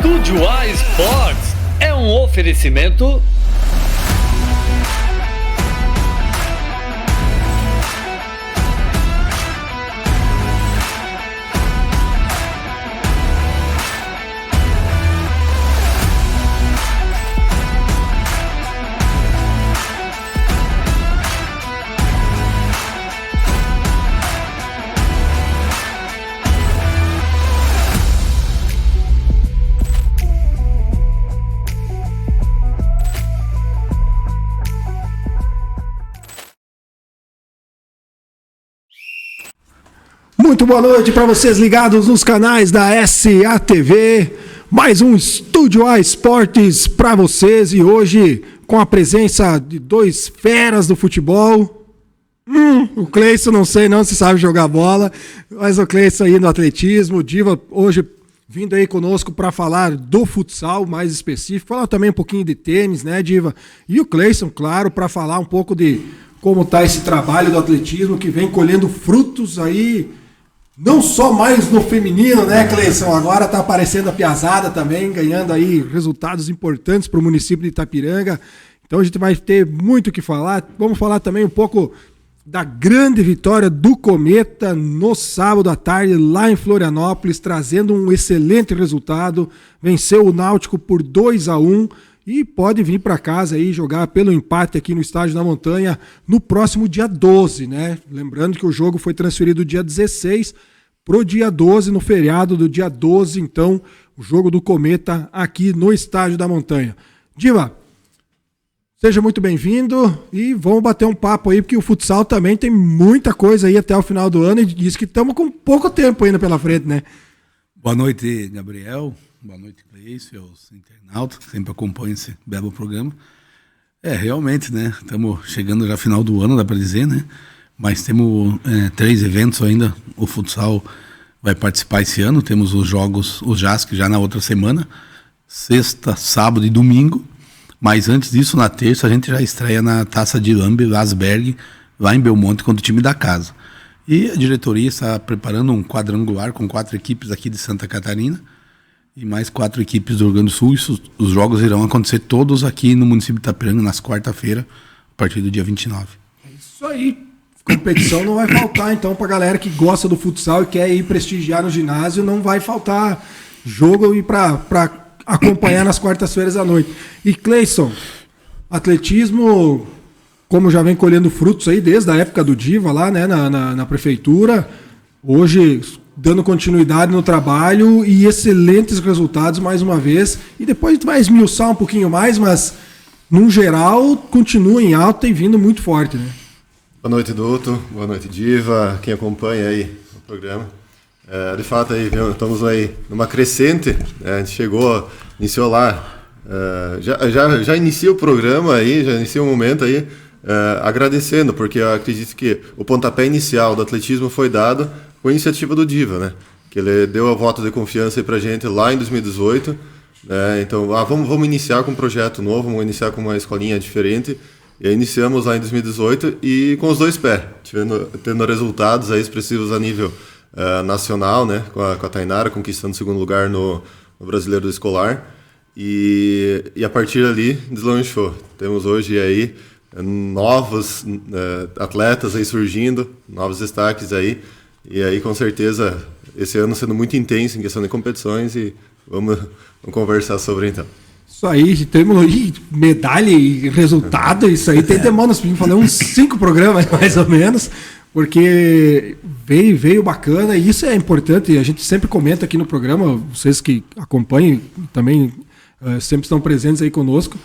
Estúdio A Sports é um oferecimento. Muito boa noite para vocês ligados nos canais da SATV. Mais um Estúdio A Esportes para vocês e hoje com a presença de dois feras do futebol. O Cleison, não sei não se sabe jogar bola, mas o Cleison aí no atletismo. O Diva hoje vindo aí conosco para falar do futsal mais específico, falar também um pouquinho de tênis, né, Diva? E o Cleison, claro, para falar um pouco de como tá esse trabalho do atletismo que vem colhendo frutos aí. Não só mais no feminino, né, Cleison? Agora está aparecendo a piazada também, ganhando aí resultados importantes para o município de Itapiranga. Então a gente vai ter muito o que falar. Vamos falar também um pouco da grande vitória do Cometa no sábado à tarde, lá em Florianópolis, trazendo um excelente resultado. Venceu o Náutico por 2-1 e pode vir para casa aí jogar pelo empate aqui no Estádio da Montanha no próximo dia 12, né? Lembrando que o jogo foi transferido do dia 16 pro dia 12, no feriado do dia 12, então, o jogo do Cometa aqui no Estádio da Montanha. Diva, seja muito bem-vindo e vamos bater um papo aí, porque o futsal também tem muita coisa aí até o final do ano e diz que estamos com pouco tempo ainda pela frente, né? Boa noite, Gabriel. Boa noite, Cleice, aos internautas que sempre acompanham esse belo programa. Realmente, né? Estamos chegando já ao final do ano, dá para dizer, né? Mas temos 3 eventos ainda. O futsal vai participar esse ano. Temos os jogos, o JASC já na outra semana, sexta, sábado e domingo. Mas antes disso, na terça, a gente já estreia na Taça de Lasberg, lá em Belmonte, contra o time da casa. E a diretoria está preparando um quadrangular com 4 equipes aqui de Santa Catarina e mais 4 equipes do Rio Grande do Sul. Os jogos irão acontecer todos aqui no município de Itapiranga, nas quarta-feira, a partir do dia 29. É isso aí. Competição não vai faltar, então, pra galera que gosta do futsal e quer ir prestigiar no ginásio, não vai faltar jogo e pra acompanhar nas quartas-feiras à noite. E Cleison, atletismo, como já vem colhendo frutos aí desde a época do Diva lá, né, na prefeitura, hoje dando continuidade no trabalho e excelentes resultados mais uma vez. E depois a gente vai esmiuçar um pouquinho mais, mas no geral continua em alta e vindo muito forte, né? Boa noite, Duto. Boa noite, Diva. Quem acompanha aí o programa. De fato, aí, estamos aí numa crescente. A gente iniciou lá. Já inicia o programa aí, já inicia o momento aí, agradecendo, porque eu acredito que o pontapé inicial do atletismo foi dado com a iniciativa do Diva, né? Que ele deu a voto de confiança aí pra gente lá em 2018. Então, vamos iniciar com um projeto novo, vamos iniciar com uma escolinha diferente. E aí iniciamos lá em 2018 e com os 2 pés, tendo resultados aí expressivos a nível nacional, né? Com a Tainara conquistando o 2º lugar no Brasileiro do Escolar. E a partir dali deslanchou. Temos hoje aí novos atletas aí surgindo, novos destaques aí. E aí, com certeza, esse ano sendo muito intenso em questão de competições e vamos conversar sobre então. Isso aí, temos medalha e resultado, isso aí tem demanda, nós podemos fazer uns 5 programas mais ou menos, porque veio bacana e isso é importante, a gente sempre comenta aqui no programa, vocês que acompanham também sempre estão presentes aí conosco,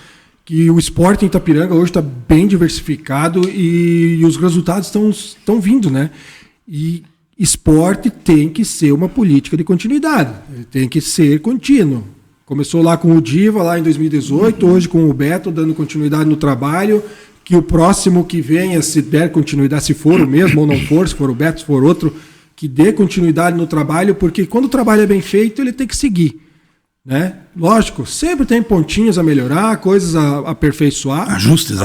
que o esporte em Itapiranga hoje está bem diversificado e os resultados estão vindo, né? E esporte tem que ser uma política de continuidade, tem que ser contínuo. Começou lá com o Diva, lá em 2018, hoje com o Beto, dando continuidade no trabalho, que o próximo que venha, se der continuidade, se for o mesmo ou não for, se for o Beto, se for outro, que dê continuidade no trabalho, porque quando o trabalho é bem feito, ele tem que seguir, né? Lógico, sempre tem pontinhos a melhorar, coisas a aperfeiçoar, ajustes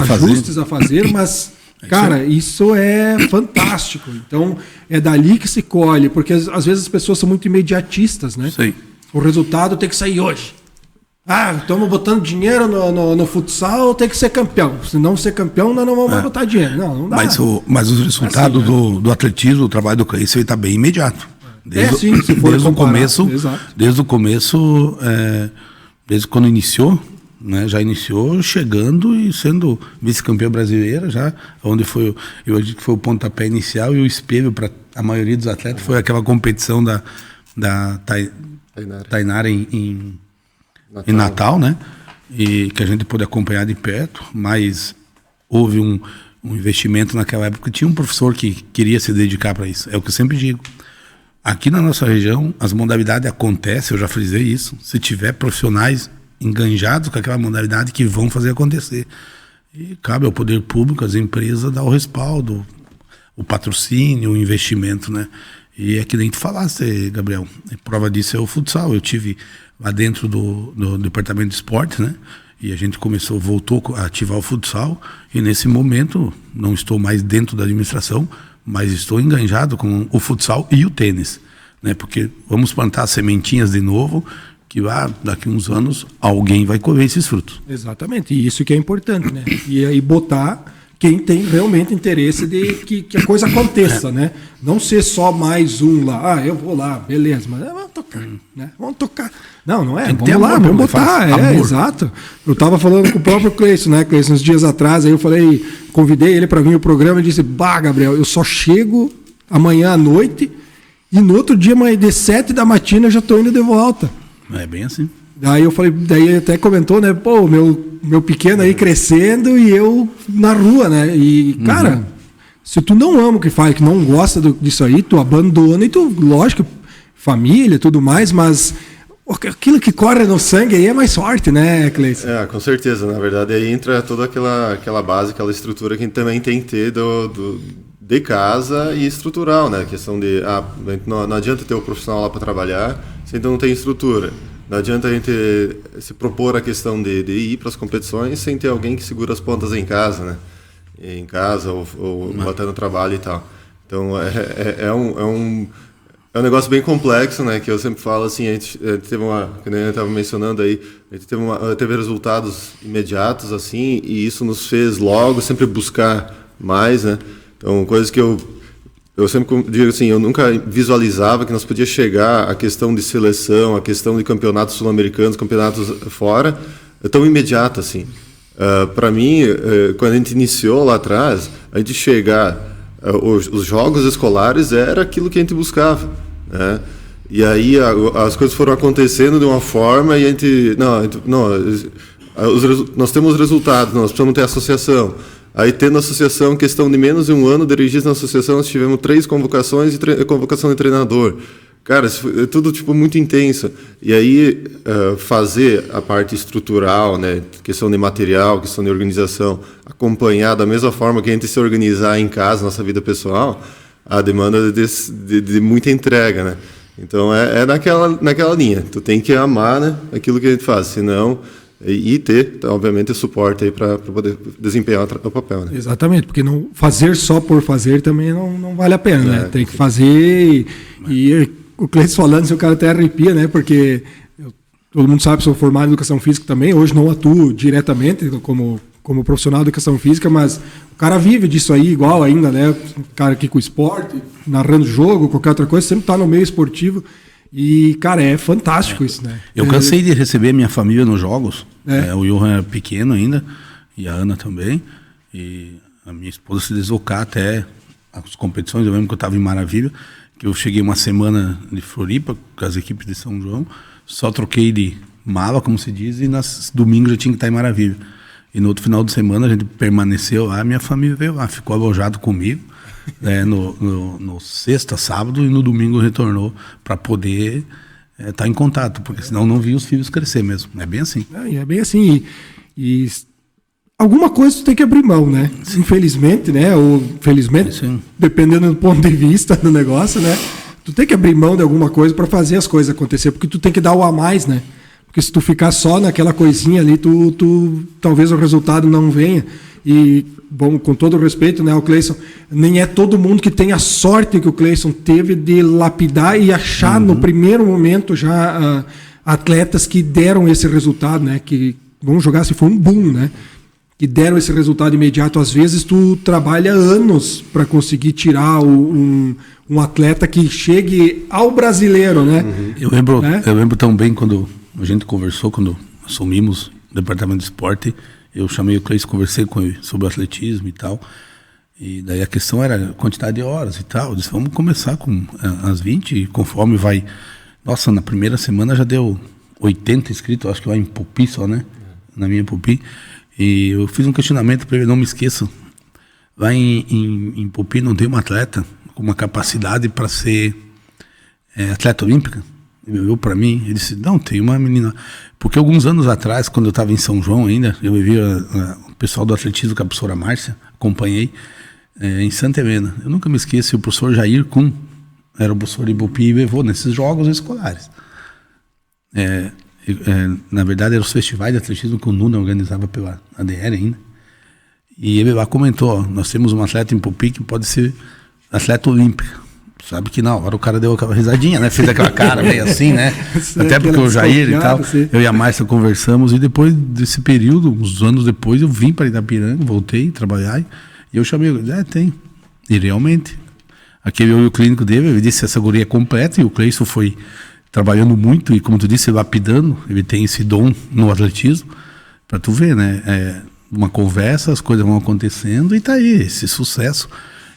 a fazer, mas cara, isso é fantástico. Então, é dali que se colhe, porque às vezes as pessoas são muito imediatistas, né? Sim. O resultado tem que sair hoje. Estamos botando dinheiro no futsal, tem que ser campeão. Se não ser campeão, nós não vamos botar dinheiro. Não dá. Mas os resultados do atletismo, do trabalho do Cleiton, está bem imediato. Desde o começo, desde quando iniciou, né, já iniciou chegando e sendo vice-campeã brasileira, já, onde foi, eu acredito que foi o pontapé inicial e o espelho para a maioria dos atletas foi aquela competição da Tainara em Natal, né? E que a gente pôde acompanhar de perto, mas houve um investimento naquela época. Tinha um professor que queria se dedicar para isso. É o que eu sempre digo. Aqui na nossa região, as modalidades acontecem, eu já frisei isso, se tiver profissionais enganjados com aquela modalidade que vão fazer acontecer. E cabe ao poder público, às empresas, dar o respaldo, o patrocínio, o investimento, né? E é que nem tu falaste, Gabriel, prova disso é o futsal. Eu tive lá dentro do departamento de esporte, né? E a gente voltou a ativar o futsal, e nesse momento não estou mais dentro da administração, mas estou enganjado com o futsal e o tênis, né? Porque vamos plantar sementinhas de novo, que daqui uns anos alguém vai colher esses frutos. Exatamente, e isso que é importante, né? E aí botar quem tem realmente interesse de que a coisa aconteça, né? Não ser só mais um lá, eu vou lá, beleza, mas vamos tocar, né? Vamos tocar. Não é, vamos lá, vamos botar, exato. Eu estava falando com o próprio Cleiton, né, Cleiton, uns dias atrás, aí eu falei, convidei ele para vir ao programa e disse, Gabriel, eu só chego amanhã à noite e no outro dia, de 7 da matina, eu já estou indo de volta. É bem assim. Daí eu falei, daí ele até comentou, né? Pô, meu pequeno aí crescendo e eu na rua, né? E, cara, se tu não ama o que faz, que não gosta disso aí, tu abandona e tu, lógico, família e tudo mais, mas aquilo que corre no sangue aí é mais forte, né, Cleiton? Com certeza. Na verdade, aí entra toda aquela base, aquela estrutura que a gente também tem que ter de casa e estrutural, né? A questão de, não adianta ter o profissional lá para trabalhar se então não tem estrutura. Não adianta a gente se propor a questão de ir para as competições sem ter alguém que segura as pontas em casa, né? Em casa ou botando trabalho e tal. Então, é um negócio bem complexo, né? Que eu sempre falo assim, a gente teve que nem eu estava mencionando aí, a gente teve resultados imediatos, assim, e isso nos fez logo sempre buscar mais, né? Então, coisas que eu sempre digo assim, eu nunca visualizava que nós podíamos chegar à questão de seleção, à questão de campeonatos sul-americanos, campeonatos fora, tão imediato assim. Para mim, quando a gente iniciou lá atrás, a gente chegar, os jogos escolares era aquilo que a gente buscava, né? E aí as coisas foram acontecendo de uma forma e a gente nós temos resultados, nós precisamos ter associação. Aí, tendo associação, questão de menos de um ano, dirigidos na associação, nós tivemos 3 convocações e convocação de treinador. Cara, isso é tudo muito intenso. E aí, fazer a parte estrutural, né, questão de material, questão de organização, acompanhar da mesma forma que a gente se organizar em casa, nossa vida pessoal, a demanda de muita entrega, né? Então, é naquela linha. Tu tem que amar, né, aquilo que a gente faz, senão... E ter, obviamente, suporte aí para poder desempenhar o papel, né? Exatamente, porque não fazer só por fazer também não vale a pena, né? Tem que fazer e o Cleiton falando, se o cara até arrepia, né? Porque todo mundo sabe que sou formado em educação física também, hoje não atuo diretamente como profissional de educação física, mas o cara vive disso aí igual ainda, né? O cara aqui com esporte, narrando jogo, qualquer outra coisa, sempre está no meio esportivo. E, cara, é fantástico isso, né? Eu cansei de receber minha família nos jogos. O Johan era pequeno ainda, e a Ana também. E a minha esposa se deslocar até as competições. Eu lembro que eu estava em Maravilha, que eu cheguei uma semana de Floripa com as equipes de São João. Só troquei de mala, como se diz, e nas domingos já tinha que estar em Maravilha. E no outro final de semana a gente permaneceu lá, minha família veio lá, ficou alojado comigo. No sexta, sábado e no domingo retornou para poder estar em contato, porque senão não via os filhos crescer mesmo. É bem assim. É bem assim. E alguma coisa tu tem que abrir mão, né? Infelizmente, né? Ou felizmente, dependendo do ponto de vista do negócio, né? Tu tem que abrir mão de alguma coisa para fazer as coisas acontecer, porque tu tem que dar o a mais, né? Porque se tu ficar só naquela coisinha ali, tu talvez o resultado não venha. E, bom, com todo o respeito, né, o Cleison, nem é todo mundo que tem a sorte que o Cleison teve de lapidar e achar no primeiro momento já atletas que deram esse resultado, né? Que, vamos jogar se for um boom, né? Que deram esse resultado imediato. Às vezes tu trabalha anos para conseguir tirar um atleta que chegue ao brasileiro, né? Eu lembro tão bem quando a gente conversou, quando assumimos o departamento de esporte, eu chamei o Cleiton, conversei com ele sobre o atletismo e tal, e daí a questão era a quantidade de horas e tal. Eu disse, vamos começar com as 20, e conforme vai... Nossa, na primeira semana já deu 80 inscritos, acho que lá em Pupi só, né? Na minha Pupi. E eu fiz um questionamento para ele, não me esqueço. Lá em Pupi não tem uma atleta com uma capacidade para ser atleta olímpica? Ele olhou para mim e disse, não, tem uma menina. Porque alguns anos atrás, quando eu estava em São João ainda, eu vi o pessoal do atletismo com a professora Márcia, acompanhei, em Santa Helena. Eu nunca me esqueço, o professor Jair Kuhn, era o professor de Pupi e levou nesses jogos escolares. Na verdade, eram os festivais de atletismo que o Nuna organizava pela ADR ainda. E ele lá comentou, ó, nós temos um atleta em Pupi que pode ser atleta olímpica. Sabe que na hora o cara deu aquela risadinha, né? Fez aquela cara meio assim, né? Até porque o Jair e tal, eu e a Márcia conversamos, e depois desse período, uns anos depois, eu vim para Itapiranga, voltei a trabalhar, e eu chamei, tem. E realmente, aquele olho clínico dele, ele disse, essa guria é completa, e o Cleison foi trabalhando muito, e como tu disse, lapidando, ele tem esse dom no atletismo, para tu ver, né? Uma conversa, as coisas vão acontecendo, e tá aí, esse sucesso.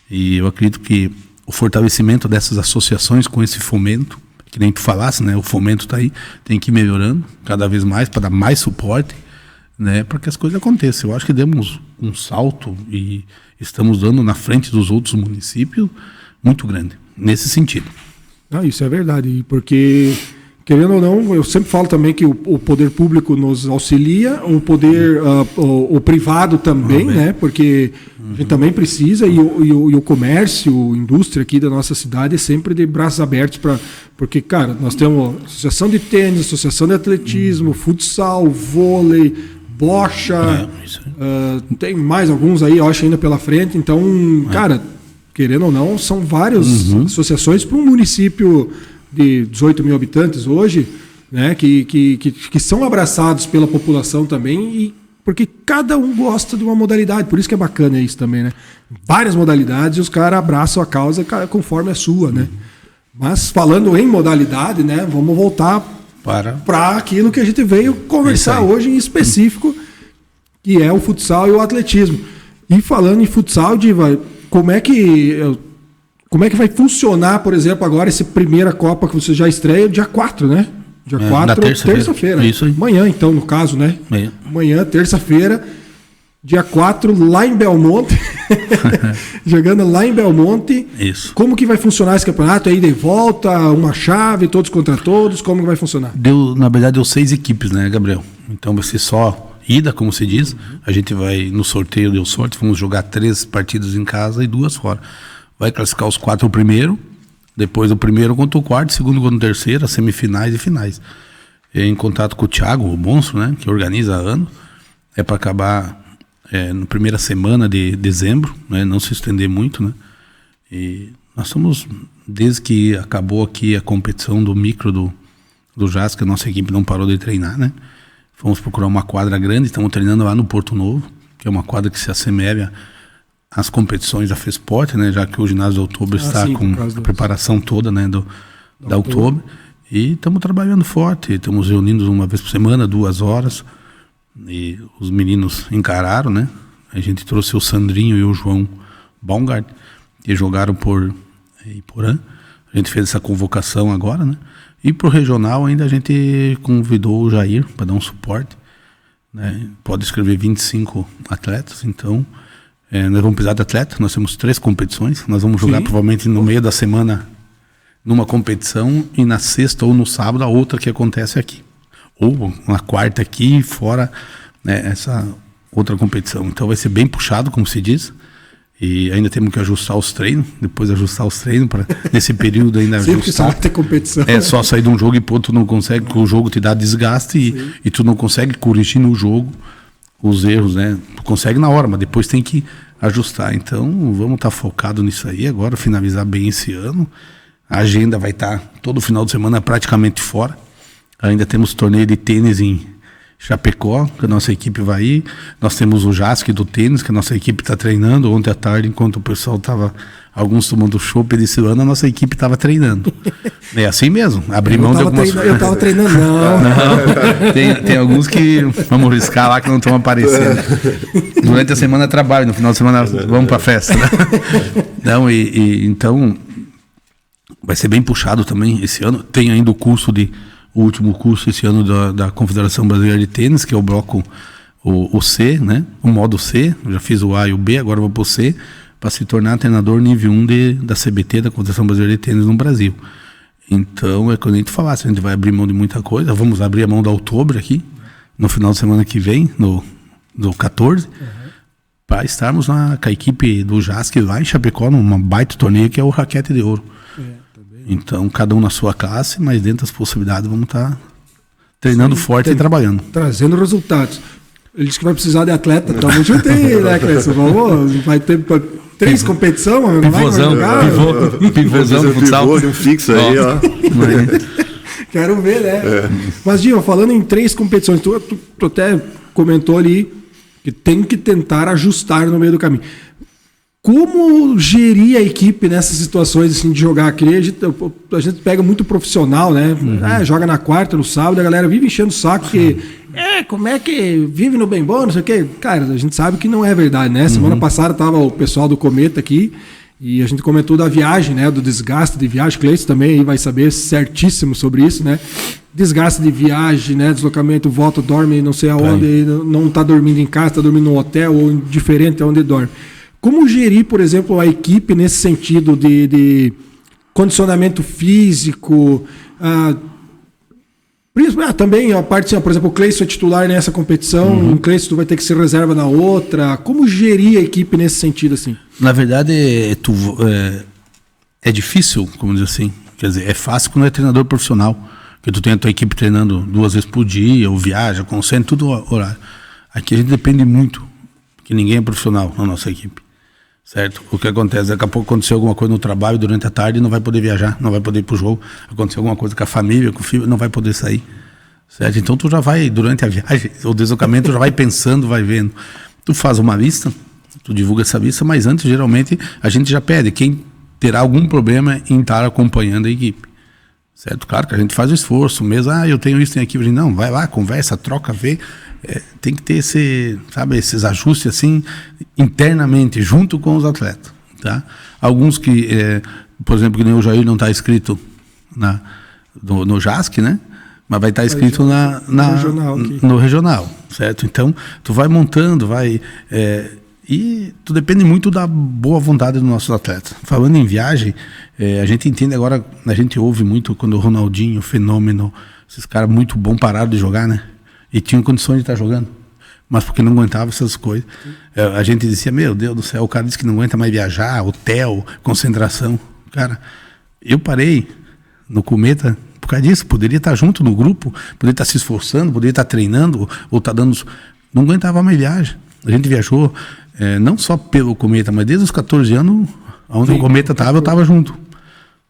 E eu acredito que o fortalecimento dessas associações com esse fomento, que nem tu falasse, né? O fomento tá aí, tem que ir melhorando cada vez mais para dar mais suporte, né? Para que as coisas aconteçam. Eu acho que demos um salto e estamos dando na frente dos outros municípios muito grande, nesse sentido. Isso é verdade, porque, querendo ou não, eu sempre falo também que o poder público nos auxilia, o poder, o privado também, né? Porque a gente também precisa, e o comércio, a indústria aqui da nossa cidade é sempre de braços abertos, porque, cara, nós temos associação de tênis, associação de atletismo, futsal, vôlei, bocha, tem mais alguns aí, eu acho, ainda pela frente. Então, cara, querendo ou não, são várias associações para um município de 18 mil habitantes hoje, né, que são abraçados pela população também, e porque cada um gosta de uma modalidade, por isso que é bacana isso também, né? Várias modalidades e os caras abraçam a causa conforme a sua, né? Mas falando em modalidade, né, vamos voltar para aquilo que a gente veio conversar hoje em específico, que é o futsal e o atletismo. E falando em futsal, Diva, como é que vai funcionar, por exemplo, agora essa primeira Copa que você já estreia, dia 4, né? Dia 4, terça-feira. Isso aí. Amanhã, então, no caso, né? Amanhã, terça-feira, dia 4, lá em Belmonte. Jogando lá em Belmonte. Isso. Como que vai funcionar esse campeonato? Aí de volta, uma chave, todos contra todos? Como que vai funcionar? Na verdade, deu 6 equipes, né, Gabriel? Então vai ser só ida, como se diz. A gente vai, no sorteio, deu sorte, vamos jogar 3 partidas em casa e 2 fora. Vai classificar os 4 primeiro, depois o primeiro contra o quarto, segundo contra o terceiro, as semifinais e finais. Em contato com o Thiago, o monstro, né, que organiza há anos, para acabar na primeira semana de dezembro, né, não se estender muito, né. E nós estamos, desde que acabou aqui a competição do micro do JAS, que a nossa equipe não parou de treinar, né. Fomos procurar uma quadra grande, estamos treinando lá no Porto Novo, que é uma quadra que se assemelha às competições da FESPORT, né, já que o ginásio do Outubro está com a preparação toda, né, da Outubro. E estamos trabalhando forte, estamos reunindo uma vez por semana, 2 horas, e os meninos encararam, né. A gente trouxe o Sandrinho e o João Baumgart, que jogaram por Iporã. A gente fez essa convocação agora, né. E para o regional ainda a gente convidou o Jair para dar um suporte, né? Pode escrever 25 atletas, então nós vamos precisar de atleta. Nós temos 3 competições, nós vamos jogar provavelmente no meio da semana numa competição, e na sexta ou no sábado a outra que acontece aqui, ou na quarta aqui e fora, né, essa outra competição. Então vai ser bem puxado, como se diz. E ainda temos que ajustar os treinos, depois ajustar os treinos, para nesse período ainda sempre ajustar. Sempre que ter competição. É só sair de um jogo e pô, tu não consegue, porque o jogo te dá desgaste e tu não consegue corrigir no jogo os erros, né? Tu consegue na hora, mas depois tem que ajustar. Então vamos estar focados nisso aí agora, finalizar bem esse ano. A agenda vai estar todo final de semana praticamente fora. Ainda temos torneio de tênis em Chapecó, que a nossa equipe vai ir. Nós temos o JASC do tênis, que a nossa equipe está treinando. Ontem à tarde, enquanto o pessoal estava, alguns tomando chopp desse ano, a nossa equipe estava treinando. É assim mesmo, abrir mão de algumas... Eu estava treinando, não. Tem alguns que vamos riscar lá que não estão aparecendo. Durante a semana trabalho, no final de semana vamos para a festa. Né? Não, então vai ser bem puxado também esse ano. Tem ainda o último curso esse ano da Confederação Brasileira de Tênis, que é o bloco o C, né? O modo C. Eu já fiz o A e o B, agora vou para o C, para se tornar treinador nível 1 da CBT, da Confederação Brasileira de Tênis no Brasil. Então, é quando a gente falasse, a gente vai abrir mão de muita coisa. Vamos abrir a mão da Outubro aqui, no final de semana que vem, no 14, para estarmos com a equipe do JASC lá em Chapecó, numa baita torneio que é o Raquete de Ouro. Então, cada um na sua classe, mas dentro das possibilidades vamos estar treinando forte e trabalhando. Trazendo resultados. Ele disse que vai precisar de atleta, então vamos juntar aí, né, Cleiton? Vai ter 3 competições, mano. Pivôzão do futsal. Pivô de um fixo aí, ó. Quero ver, né? Mas, Diva, falando em 3 competições, tu até comentou ali que tem que tentar ajustar no meio do caminho. Como gerir a equipe nessas situações assim, de jogar? A gente pega muito profissional, né? Joga na quarta, no sábado, a galera vive enchendo o saco que como é que vive no bem bom, não sei o quê. Cara, a gente sabe que não é verdade, né? Semana passada tava o pessoal do Cometa aqui e a gente comentou da viagem, né? Do desgaste de viagem. Cleiton também aí vai saber certíssimo sobre isso, né? Desgaste de viagem, né? Deslocamento, volta, dorme não sei aonde, não tá dormindo em casa, tá dormindo no hotel ou diferente aonde dorme. Como gerir, por exemplo, a equipe nesse sentido de condicionamento físico? Também a parte, por exemplo, o Cleiton é titular nessa competição, o Cleiton tu vai ter que ser reserva na outra. Como gerir a equipe nesse sentido? Assim? Na verdade, é difícil, como dizer assim. Quer dizer, é fácil quando é treinador profissional, que tu tem a tua equipe treinando 2 vezes por dia, ou viaja, concentra, tudo horário. Aqui a gente depende muito, porque ninguém é profissional na nossa equipe. Certo? O que acontece? Daqui a pouco aconteceu alguma coisa no trabalho durante a tarde, não vai poder viajar, não vai poder ir pro jogo. Aconteceu alguma coisa com a família, com o filho, não vai poder sair. Certo? Então tu já vai, durante a viagem, o deslocamento, já vai pensando, vai vendo. Tu faz uma lista, tu divulga essa lista, mas antes, geralmente, a gente já pede quem terá algum problema em estar acompanhando a equipe. Certo? Claro que a gente faz o esforço mesmo. Eu tenho isso, tenho aquilo. Não, vai lá, conversa, troca, vê. Tem que ter esses ajustes assim internamente, junto com os atletas, tá? Alguns que, por exemplo, que nem o Jair não está inscrito no JASC, né? Mas vai estar inscrito no regional, certo? Então, tu vai montando, e tu depende muito da boa vontade dos nossos atletas. Falando em viagem, a gente entende agora, a gente ouve muito quando o Ronaldinho, o Fenômeno, esses caras muito bons pararam de jogar, né? E tinham condições de estar jogando, mas porque não aguentava essas coisas. A gente dizia, meu Deus do céu, o cara disse que não aguenta mais viajar, hotel, concentração. Cara, eu parei no Cometa por causa disso. Poderia estar junto no grupo, poderia estar se esforçando, poderia estar treinando, ou estar dando... Não aguentava mais viagem. A gente viajou, não só pelo Cometa, mas desde os 14 anos, onde o Cometa estava, eu estava junto.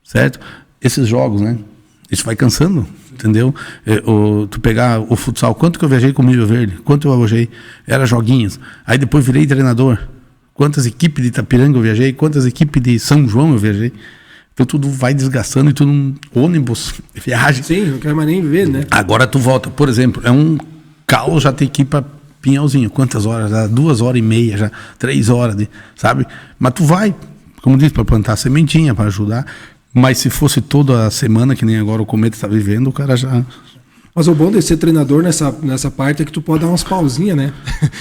Certo? Esses jogos, né? Isso vai cansando, entendeu? Tu pegar o futsal, quanto que eu viajei com o Milho Verde? Quanto eu viajei? Era joguinhos. Aí depois virei treinador. Quantas equipes de Itapiranga eu viajei? Quantas equipes de São João eu viajei? Então tudo vai desgastando e tudo ônibus, viagem. Sim, não quero mais nem ver, né? Agora tu volta, por exemplo, é um caos já ter que ir pra Pinhalzinho. Quantas horas? 2h30 já, 3 horas, sabe? Mas tu vai, como disse, para plantar sementinha, para ajudar. Mas se fosse toda a semana, que nem agora o Cometa está vivendo, o cara já... Mas o bom de ser treinador nessa parte é que tu pode dar umas pausinhas, né?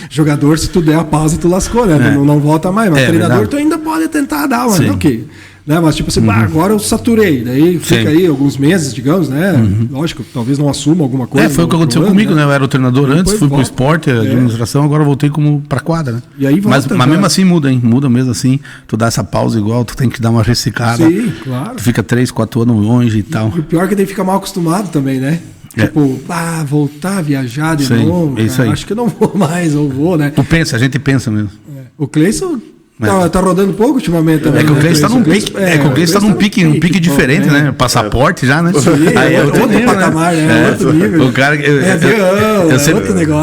Jogador, se tu der a pausa, tu lascou, né? Não volta mais. Mas treinador, verdade. Tu ainda pode tentar dar, mas não que... Né? Mas tipo assim, agora eu saturei. Daí fica aí alguns meses, digamos, né? Lógico, talvez não assuma alguma coisa. Foi o que aconteceu comigo, né? Eu era o treinador antes, fui pro esporte, administração, agora voltei como pra quadra, né? E aí volta, mas mesmo assim muda, hein? Muda mesmo assim. Tu dá essa pausa igual, tu tem que dar uma reciclada. Sim, claro. Tu fica 3, 4 anos longe e tal. E o pior é que daí fica mal acostumado também, né? Tipo, voltar a viajar de novo. É isso aí. Acho que eu não vou mais, ou vou, né? A gente pensa mesmo. O Cleiton Tá rodando pouco ultimamente também. É que o Cleiton está num pique diferente, né? Passaporte já, né? Aí é outro patamar, né? Outro nível. O cara, eu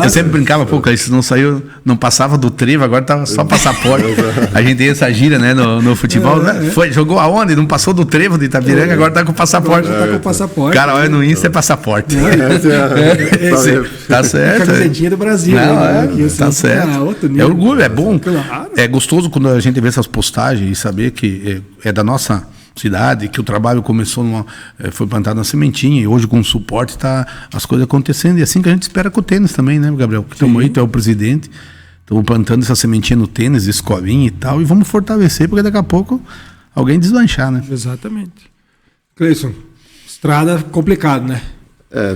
sempre brincava, pô, Cleiton não saiu, não passava do trevo, agora tava só passaporte. A gente tem essa gira, né, no futebol, né? Jogou aonde? Não passou do trevo de Itapiranga, agora tá com passaporte. Tá com passaporte. Cara, olha no Insta é passaporte. Tá certo. Camisetinha do Brasil. Tá certo. É orgulho, é bom. É gostoso quando a gente vê essas postagens e saber que é da nossa cidade, que o trabalho começou, foi plantado na sementinha e hoje com o suporte as coisas acontecendo. E assim que a gente espera com o tênis também, né, Gabriel? Que estamos aí, tu é o presidente, estamos plantando essa sementinha no tênis, escolinha e tal, e vamos fortalecer, porque daqui a pouco alguém deslanchar, né? Exatamente. Cleison, estrada complicado, né?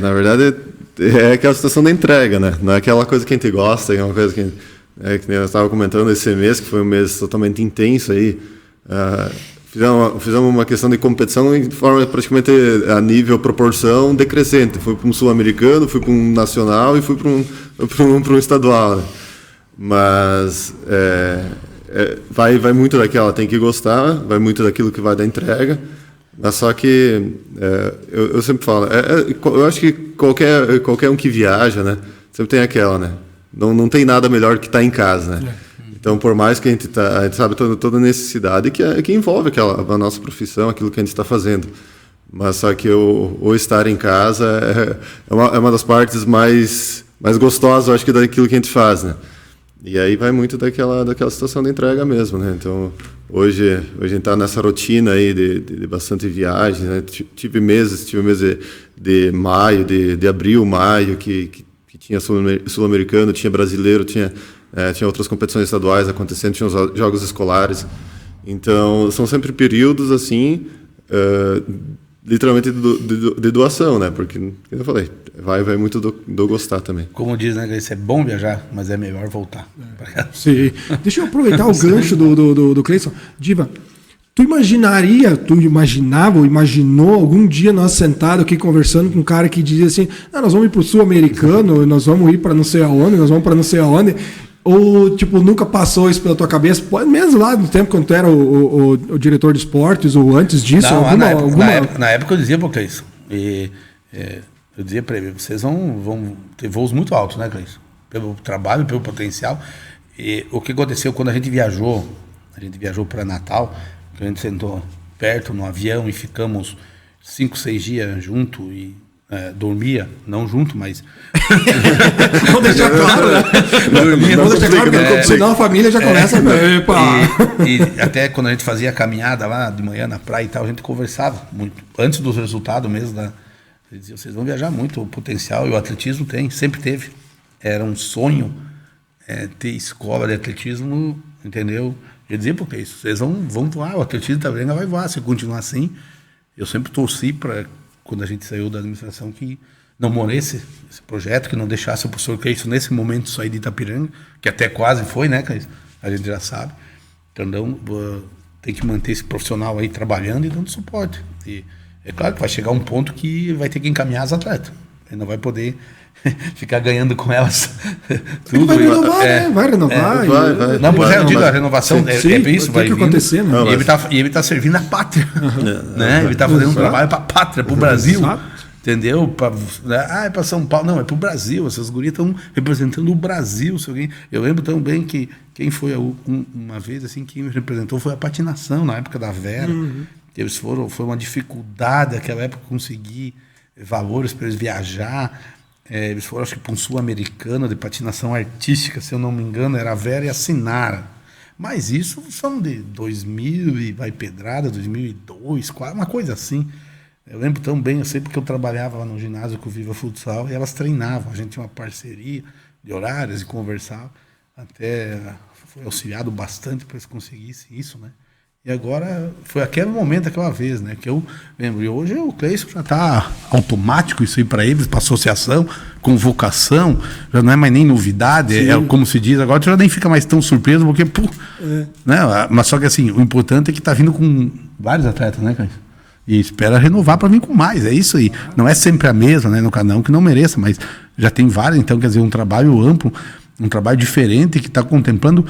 Na verdade, é aquela situação da entrega, né? Não é aquela coisa que a gente gosta, é uma coisa que que eu estava comentando esse mês, que foi um mês totalmente intenso aí. Fizemos uma questão de competição de forma praticamente a nível, proporção decrescente. Fui para um sul-americano, fui para um nacional e fui para um estadual. Né? Mas vai muito daquela, tem que gostar, vai muito daquilo que vai da entrega. Mas só que eu sempre falo, eu acho que qualquer um que viaja, né, sempre tem aquela, né? Não tem nada melhor que estar em casa, né? Então, por mais que a gente sabe toda a necessidade que envolve a nossa profissão, aquilo que a gente está fazendo. Mas só que o estar em casa é uma das partes mais gostosas, eu acho, que daquilo que a gente faz, né? E aí vai muito daquela situação de entrega mesmo, né? Então, hoje a gente está nessa rotina aí de bastante viagens, né? Tive meses de maio, de abril, maio, que tinha sul-americano, tinha brasileiro, tinha outras competições estaduais acontecendo, tinha os jogos escolares. Então, são sempre períodos, assim, literalmente de doação, né? Porque, como eu falei, vai muito do gostar também. Como diz, né, Gleice, é bom viajar, mas é melhor voltar. Sim. Deixa eu aproveitar o gancho do Cleison. Diva, tu imaginou algum dia nós sentados aqui conversando com um cara que dizia assim, nós vamos ir pro sul-americano, nós vamos ir para não sei aonde, nós vamos para não sei aonde, ou tipo, nunca passou isso pela tua cabeça, mesmo lá no tempo quando tu era o diretor de esportes, ou antes disso? Não, na época eu dizia para o Cleison, eu dizia para ele, vocês vão ter voos muito altos, né, Cleison? Pelo trabalho, pelo potencial. E o que aconteceu quando a gente viajou para Natal, a gente sentou perto no avião e ficamos 5, 6 dias junto e dormia, não junto, mas... Vou deixar claro, né? Vou deixar claro, porque senão a família já começa... E até quando a gente fazia a caminhada lá de manhã na praia e tal, a gente conversava muito, antes dos resultados mesmo, ele dizia, vocês vão viajar muito, o potencial, e o atletismo sempre teve. Era um sonho ter escola de atletismo, entendeu? Eu dizia, porque isso, vocês vão voar, o atletismo da Itapiranga vai voar, se continuar assim. Eu sempre torci para, quando a gente saiu da administração, que não morresse esse projeto, que não deixasse o professor Cleison nesse momento sair de Itapiranga, que até quase foi, né, Cleison? A gente já sabe. Então, tem que manter esse profissional aí trabalhando e dando suporte. E é claro que vai chegar um ponto que vai ter que encaminhar as atletas. Ele não vai poder ficar ganhando com elas tudo. Vai renovar, né? Vai renovar. Não, pois eu digo, a renovação isso, vai acontecer, né? E ele está servindo a pátria. Né? Ele está fazendo um trabalho para a pátria, para o Brasil. Entendeu? É para São Paulo. Não, é para o Brasil. Essas gurias estão representando o Brasil. Eu lembro tão bem que quem foi uma vez assim, quem me representou foi a patinação, na época da Vera. Foi uma dificuldade naquela época conseguir valores para eles viajar. Eles foram, acho que, para um sul-americano de patinação artística, se eu não me engano, era a Vera e a Sinara. Mas isso são de 2000 e vai pedrada, 2002, uma coisa assim. Eu lembro tão bem, eu sei porque eu trabalhava lá no ginásio com o Viva Futsal e elas treinavam. A gente tinha uma parceria de horários e conversava. Até foi auxiliado bastante para eles conseguissem isso, né? E agora, foi aquele momento, aquela vez, né? Que eu lembro. E hoje o Cleison já está automático isso aí para eles, para associação, convocação, já não é mais nem novidade, como se diz agora, tu já nem fica mais tão surpreso, porque, né? Mas só que assim, o importante é que está vindo com vários atletas, né, Cleison? E espera renovar para vir com mais, é isso aí. Não é sempre a mesma, né? No canal que não mereça, mas já tem vários, então, quer dizer, um trabalho amplo, um trabalho diferente que está contemplando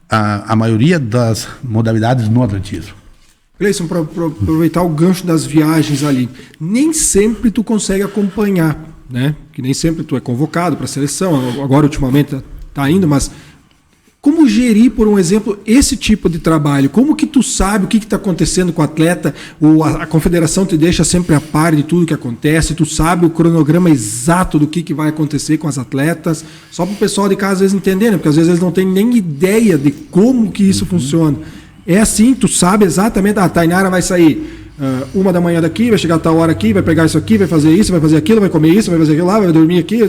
a maioria das modalidades no atletismo. Cleison, para aproveitar o gancho das viagens ali, nem sempre tu consegue acompanhar, né? Que nem sempre tu é convocado para a seleção, agora ultimamente tá indo, mas como gerir, por um exemplo, esse tipo de trabalho? Como que tu sabe o que está acontecendo com o atleta? A confederação te deixa sempre a par de tudo que acontece, tu sabe o cronograma exato do que vai acontecer com as atletas, só para o pessoal de casa às vezes entenderem, porque às vezes eles não têm nem ideia de como que isso funciona. É assim, tu sabe exatamente, a Tainara vai sair 1 da manhã daqui, vai chegar a tal hora aqui, vai pegar isso aqui, vai fazer isso, vai fazer aquilo, vai comer isso, vai fazer aquilo lá, vai dormir aqui,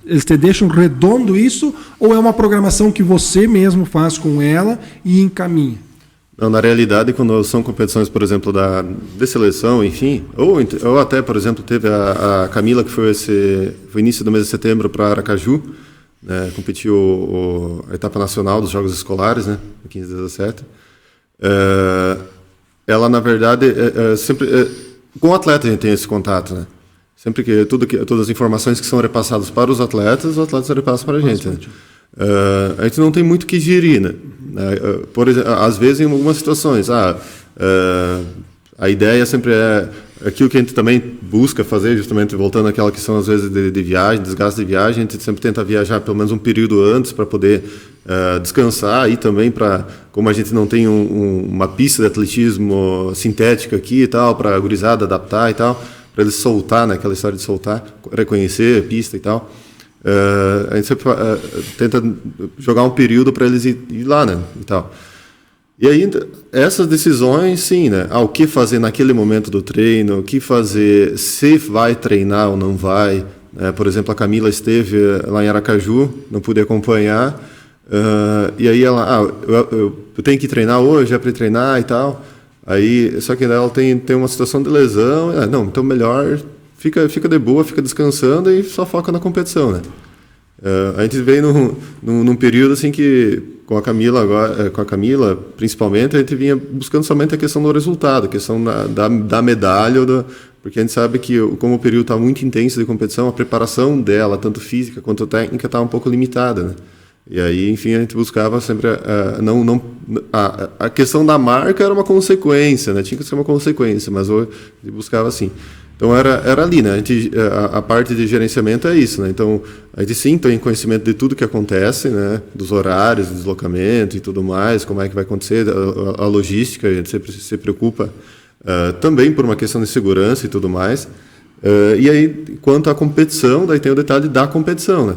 eles te deixam redondo isso, ou é uma programação que você mesmo faz com ela e encaminha? Não, na realidade, quando são competições, por exemplo, de seleção, enfim, ou até, por exemplo, teve a Camila, que foi início do mês de setembro para Aracaju, né, competiu a etapa nacional dos Jogos Escolares, né, 15 e 17. Ela, na verdade, sempre com o atleta a gente tem esse contato, né? Sempre que todas as informações que são repassadas para os atletas repassam para a gente. Né? A gente não tem muito que gerir, né? Por exemplo, às vezes, em algumas situações, a ideia sempre é aquilo que a gente também busca fazer, justamente voltando àquela questão, às vezes, de viagem, desgaste de viagem, a gente sempre tenta viajar pelo menos um período antes para poder descansar, e também como a gente não tem uma pista de atletismo sintética aqui e tal, para a gurizada adaptar e tal, para eles soltar, né, aquela história de soltar, reconhecer a pista e tal. A gente sempre tenta jogar um período para eles ir lá, né, e tal. E aí, essas decisões, sim, né, o que fazer naquele momento do treino, o que fazer, se vai treinar ou não vai. Por exemplo, a Camila esteve lá em Aracaju, não pude acompanhar, e aí ela, eu tenho que treinar hoje, é para treinar e tal. Aí, só que ela tem uma situação de lesão, não, então melhor, fica de boa, fica descansando e só foca na competição, né? A gente veio num período assim que, com a Camila, principalmente, a gente vinha buscando somente a questão do resultado, a questão da medalha, porque a gente sabe que, como o período está muito intenso de competição, a preparação dela, tanto física quanto técnica, está um pouco limitada, né? E aí, enfim, a gente buscava sempre a questão da marca era uma consequência, né? Tinha que ser uma consequência, mas a gente buscava assim. Então era ali, né? A parte de gerenciamento é isso, né? Então a gente sim tem conhecimento de tudo que acontece, né? Dos horários, do deslocamento e tudo mais, como é que vai acontecer, a logística, a gente sempre se preocupa também por uma questão de segurança e tudo mais. E aí, quanto à competição, daí tem o detalhe da competição, né?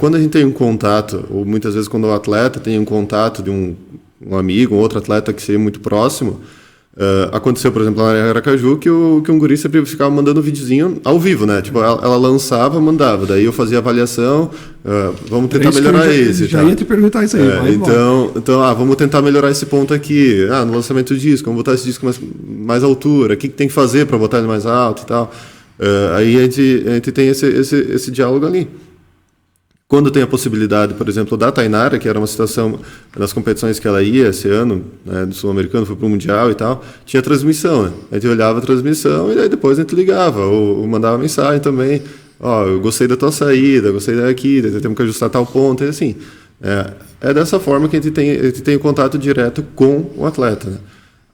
Quando a gente tem um contato, ou muitas vezes quando o atleta tem um contato de um amigo, um outro atleta que seja muito próximo, aconteceu, por exemplo, lá em Aracaju, que um guri sempre ficava mandando um videozinho ao vivo, né? Tipo, ela lançava, mandava, daí eu fazia avaliação, vamos tentar melhorar esse. Já ia te perguntar isso aí. Então, vamos tentar melhorar esse ponto aqui. No lançamento do disco, vamos botar esse disco mais altura, o que tem que fazer para botar ele mais alto e tal. Aí a gente tem esse diálogo ali. Quando tem a possibilidade, por exemplo, da Tainara, que era uma situação nas competições que ela ia esse ano, né, do Sul-Americano, foi para o Mundial e tal, tinha transmissão, né? A gente olhava a transmissão e daí depois a gente ligava, ou mandava mensagem também, eu gostei da tua saída, gostei daqui, temos que ajustar tal ponto, e assim. É dessa forma que a gente tem o contato direto com o atleta, né?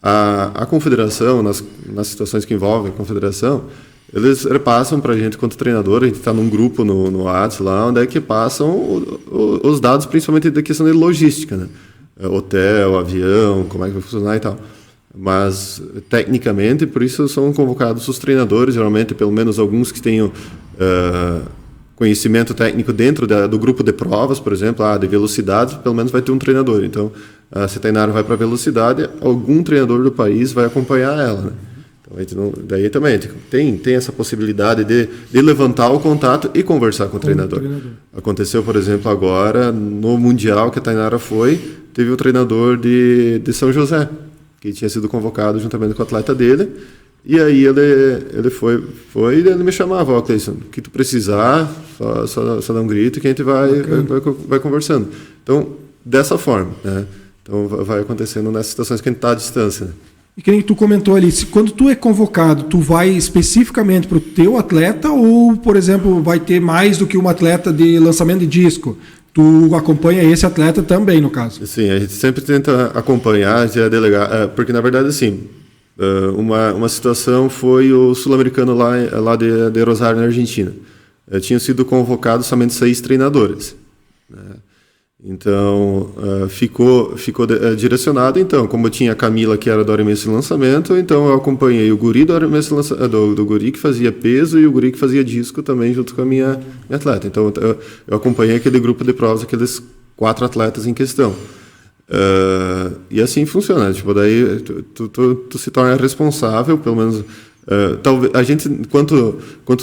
A confederação, nas situações que envolvem a confederação, eles repassam para a gente, quanto treinador, a gente está num grupo no WhatsApp lá, onde é que passam os dados, principalmente da questão de logística, né? Hotel, avião, como é que vai funcionar e tal. Mas, tecnicamente, por isso são convocados os treinadores, geralmente, pelo menos alguns que tenham conhecimento técnico dentro do grupo de provas, por exemplo, de velocidade, pelo menos vai ter um treinador. Então, se a Tainara vai para velocidade, algum treinador do país vai acompanhar ela, né? Então, daí também tem essa possibilidade de levantar o contato e conversar com o treinador. Aconteceu, por exemplo, agora no Mundial que a Tainara teve o treinador de São José, que tinha sido convocado juntamente com o atleta dele, e aí ele foi e ele me chamava, Cleison, o que tu precisar, só dá um grito que a gente vai conversando. Então, dessa forma, né? Então, vai acontecendo nessas situações que a gente está à distância, né? E que nem tu comentou ali, quando tu é convocado, tu vai especificamente para o teu atleta ou, por exemplo, vai ter mais do que um atleta de lançamento de disco? Tu acompanha esse atleta também, no caso? Sim, a gente sempre tenta acompanhar, já delegar, porque na verdade, assim, uma situação foi o sul-americano lá de Rosário, na Argentina. Tinham sido convocados somente 6 treinadores, né? Então, ficou direcionado. Então, como eu tinha a Camila, que era do arremesso e lançamento, então eu acompanhei o guri do arremesso do guri que fazia peso e o guri que fazia disco também, junto com a minha atleta. Então, eu acompanhei aquele grupo de provas, aqueles 4 atletas em questão. E assim funciona. Tipo, daí tu se torna responsável, pelo menos. Talvez a gente, enquanto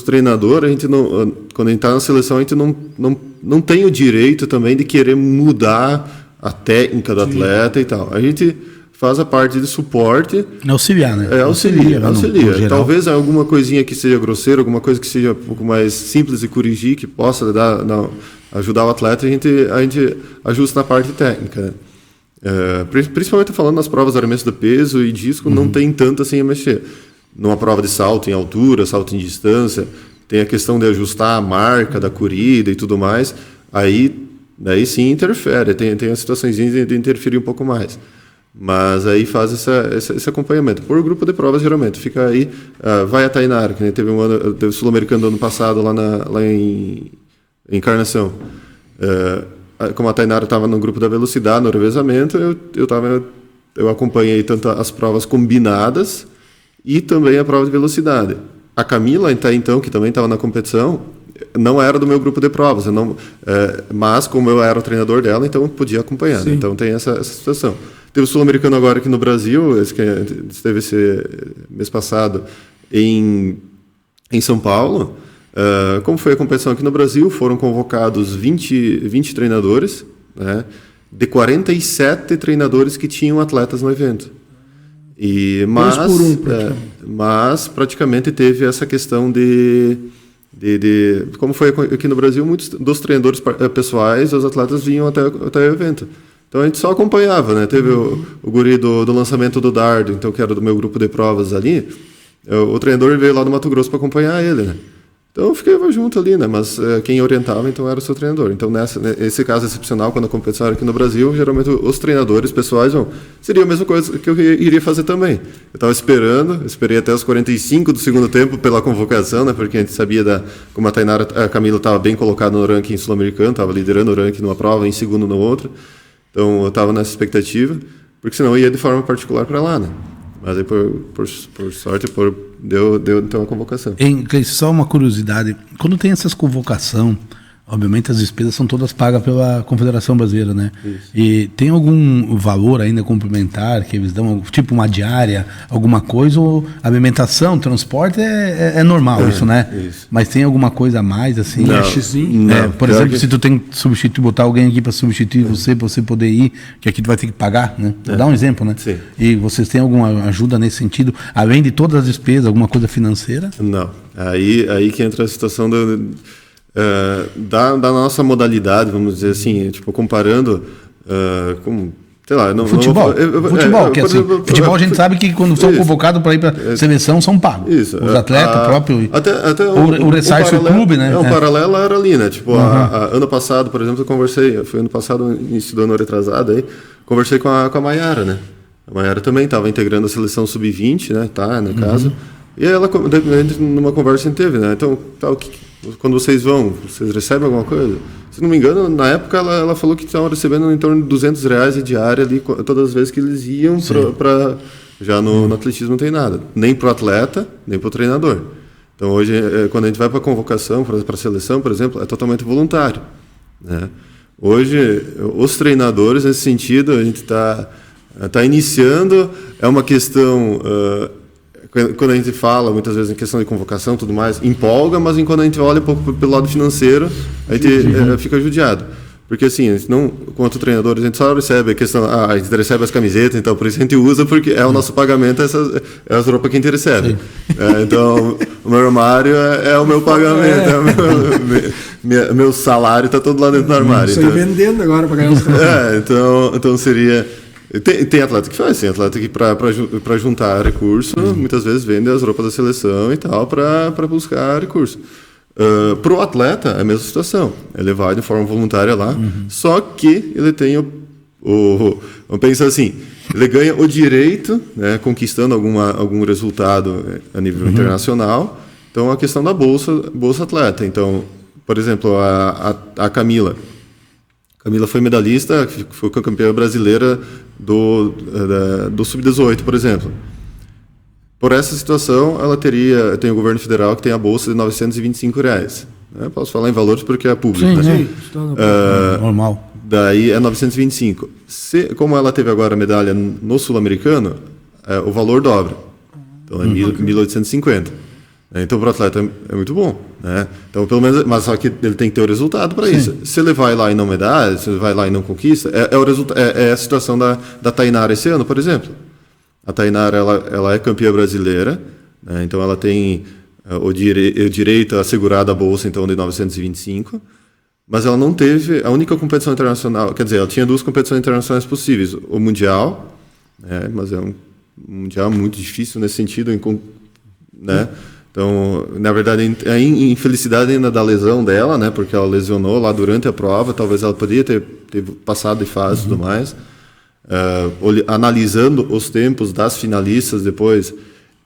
treinador, a gente não, quando a gente está na seleção, a gente não tem o direito também de querer mudar a técnica do atleta e tal. A gente faz a parte de suporte. Auxiliar, né? Auxilia. No Talvez alguma coisinha que seja grosseira, alguma coisa que seja um pouco mais simples de corrigir, que possa ajudar o atleta, a gente ajusta na parte técnica. Principalmente falando nas provas de arremesso de peso e disco, não tem tanto assim a mexer. Numa prova de salto em altura, salto em distância, tem a questão de ajustar a marca da corrida e tudo mais, daí sim interfere, tem as situações de interferir um pouco mais. Mas aí faz esse acompanhamento. Por grupo de provas, geralmente, fica aí, vai a Tainara, que teve teve o Sul-Americano do ano passado lá em Encarnação. Como a Tainara estava no grupo da velocidade, no revezamento, eu acompanhei tanto as provas combinadas e também a prova de velocidade. A Camila, então, que também estava na competição, não era do meu grupo de provas, mas como eu era o treinador dela, então eu podia acompanhar. Né? Então tem essa situação. Teve o Sul-Americano agora aqui no Brasil, esse que esteve esse mês passado em São Paulo. Como foi a competição aqui no Brasil, foram convocados 20 treinadores, né, de 47 treinadores que tinham atletas no evento. Mas praticamente teve essa questão de como foi aqui no Brasil, muitos dos treinadores pessoais, os atletas vinham até o evento. Então a gente só acompanhava, né? Teve o guri do lançamento do dardo, então, que era do meu grupo de provas ali, o treinador veio lá do Mato Grosso para acompanhar ele, né? Então eu ficava junto ali, né? Mas quem orientava, então, era o seu treinador. Então, nesse caso excepcional, quando a competição era aqui no Brasil, geralmente os treinadores pessoais seria a mesma coisa que eu iria fazer também. Eu estava esperei até os 45 do segundo tempo pela convocação, né? Porque a gente sabia como a Camila estava bem colocada no ranking sul-americano, estava liderando o ranking numa prova, em segundo na outra. Então eu estava nessa expectativa, porque senão eu ia de forma particular para lá, né? Mas aí, por sorte, deu então a convocação. Só uma curiosidade, quando tem essas convocações, obviamente as despesas são todas pagas pela Confederação Brasileira, né? Isso. E tem algum valor ainda complementar que eles dão, tipo uma diária, alguma coisa, ou alimentação, transporte é normal isso, né? Isso. Mas tem alguma coisa a mais, assim? Não, por exemplo, se tu tem que substituir, botar alguém aqui para substituir você, para você poder ir, que aqui tu vai ter que pagar, né? Vou dar um exemplo, né? Sim. E vocês têm alguma ajuda nesse sentido, além de todas as despesas, alguma coisa financeira? Não. Aí que entra a situação da nossa modalidade, vamos dizer assim, tipo, comparando com, sei lá... Futebol, futebol a gente sabe que quando são convocados para ir para a seleção são pagos. Isso. Os atletas próprios... Até o Ressarce o clube, né? O paralelo era ali, né? Tipo, ano passado, por exemplo, foi ano passado, início do ano retrasado, aí, conversei com a Maiara, né? A Maiara também estava integrando a seleção sub-20, né? No caso. E ela, numa conversa, a gente teve, né? Então, quando vocês recebem alguma coisa? Se não me engano, na época ela falou que estavam recebendo em torno de R$200 de diária ali, todas as vezes que eles iam para... Já no atletismo não tem nada. Nem para o atleta, nem para o treinador. Então hoje, quando a gente vai para a convocação, para a seleção, por exemplo, é totalmente voluntário, né? Hoje, os treinadores, nesse sentido, a gente está iniciando, é uma questão... Quando a gente fala, muitas vezes, em questão de convocação e tudo mais, empolga, mas quando a gente olha um pouco pelo lado financeiro, a gente fica judiado. Porque, assim, a gente não, quanto treinador, a gente só recebe a questão, a gente recebe as camisetas, então por isso a gente usa, porque é o nosso pagamento, é as roupas que a gente recebe. Então, o meu armário é o meu pagamento, meu salário está todo lá dentro do armário. Estou vendendo agora para ganhar os caras. Então seria... Tem atleta que faz, tem atleta que para juntar recurso, muitas vezes vende as roupas da seleção e tal para buscar recurso. Para o atleta, é a mesma situação. Ele vai de forma voluntária lá, só que ele tem vamos pensar assim, ele ganha o direito, né, conquistando algum resultado a nível internacional. Então, a questão da bolsa atleta. Então, por exemplo, a Camila. Camila foi medalhista, foi campeã brasileira do Sub-18, por exemplo. Por essa situação, ela tem o governo federal que tem a bolsa de R$ 925. Né? Posso falar em valores porque é público. Sim, normal. Daí é 925. Como ela teve agora a medalha no Sul-Americano, o valor dobra. Então é 1.850. Então, para o atleta é muito bom, né? Então, pelo menos, mas só que ele tem que ter o resultado para isso. Se ele vai lá e não medalha, se ele vai lá e não conquista, é a situação da Tainara esse ano, por exemplo. A Tainara, ela é campeã brasileira, né? Então ela tem o direito a assegurar a bolsa então de 925, mas ela não teve a única competição internacional, quer dizer, ela tinha 2 competições internacionais possíveis, o Mundial, né? Mas é um Mundial muito difícil nesse sentido, né? Então, na verdade, a infelicidade ainda da lesão dela, né? Porque ela lesionou lá durante a prova, talvez ela poderia ter passado de fase e tudo mais. Analisando os tempos das finalistas depois,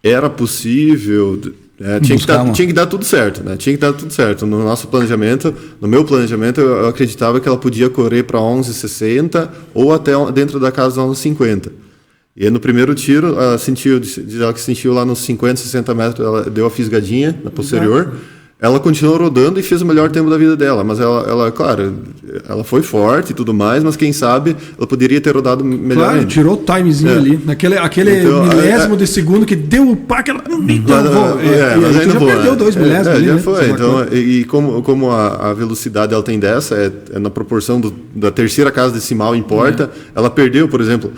era possível, tinha que dar tudo certo, né? Tinha que dar tudo certo. No nosso planejamento, no meu planejamento, eu acreditava que ela podia correr para 11,60 ou até dentro da casa de 11,50. E aí, no primeiro tiro, ela que sentiu lá nos 50, 60 metros, ela deu a fisgadinha na posterior. Ela continuou rodando e fez o melhor tempo da vida dela, mas ela, claro, ela foi forte e tudo mais, mas quem sabe ela poderia ter rodado melhor ainda. Tirou o timezinho ali, aquele milésimo de segundo que deu o pá, aquela... mas ainda já perdeu 2 milésimos ali, já né? foi, então, e como a velocidade ela tem dessa, é na proporção da terceira casa decimal importa, ela perdeu, por exemplo,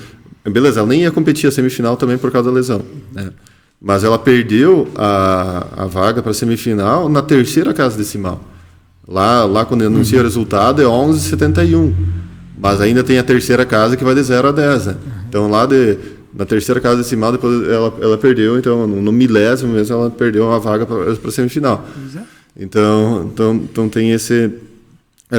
beleza, ela nem ia competir a semifinal também por causa da lesão, né? Mas ela perdeu a vaga para a semifinal na terceira casa decimal. Lá quando anuncia o resultado, é 11,71. Mas ainda tem a terceira casa que vai de 0 a 10. Né? Então, na terceira casa decimal, depois ela perdeu. Então, no milésimo mesmo, ela perdeu uma vaga para a semifinal. Então tem essa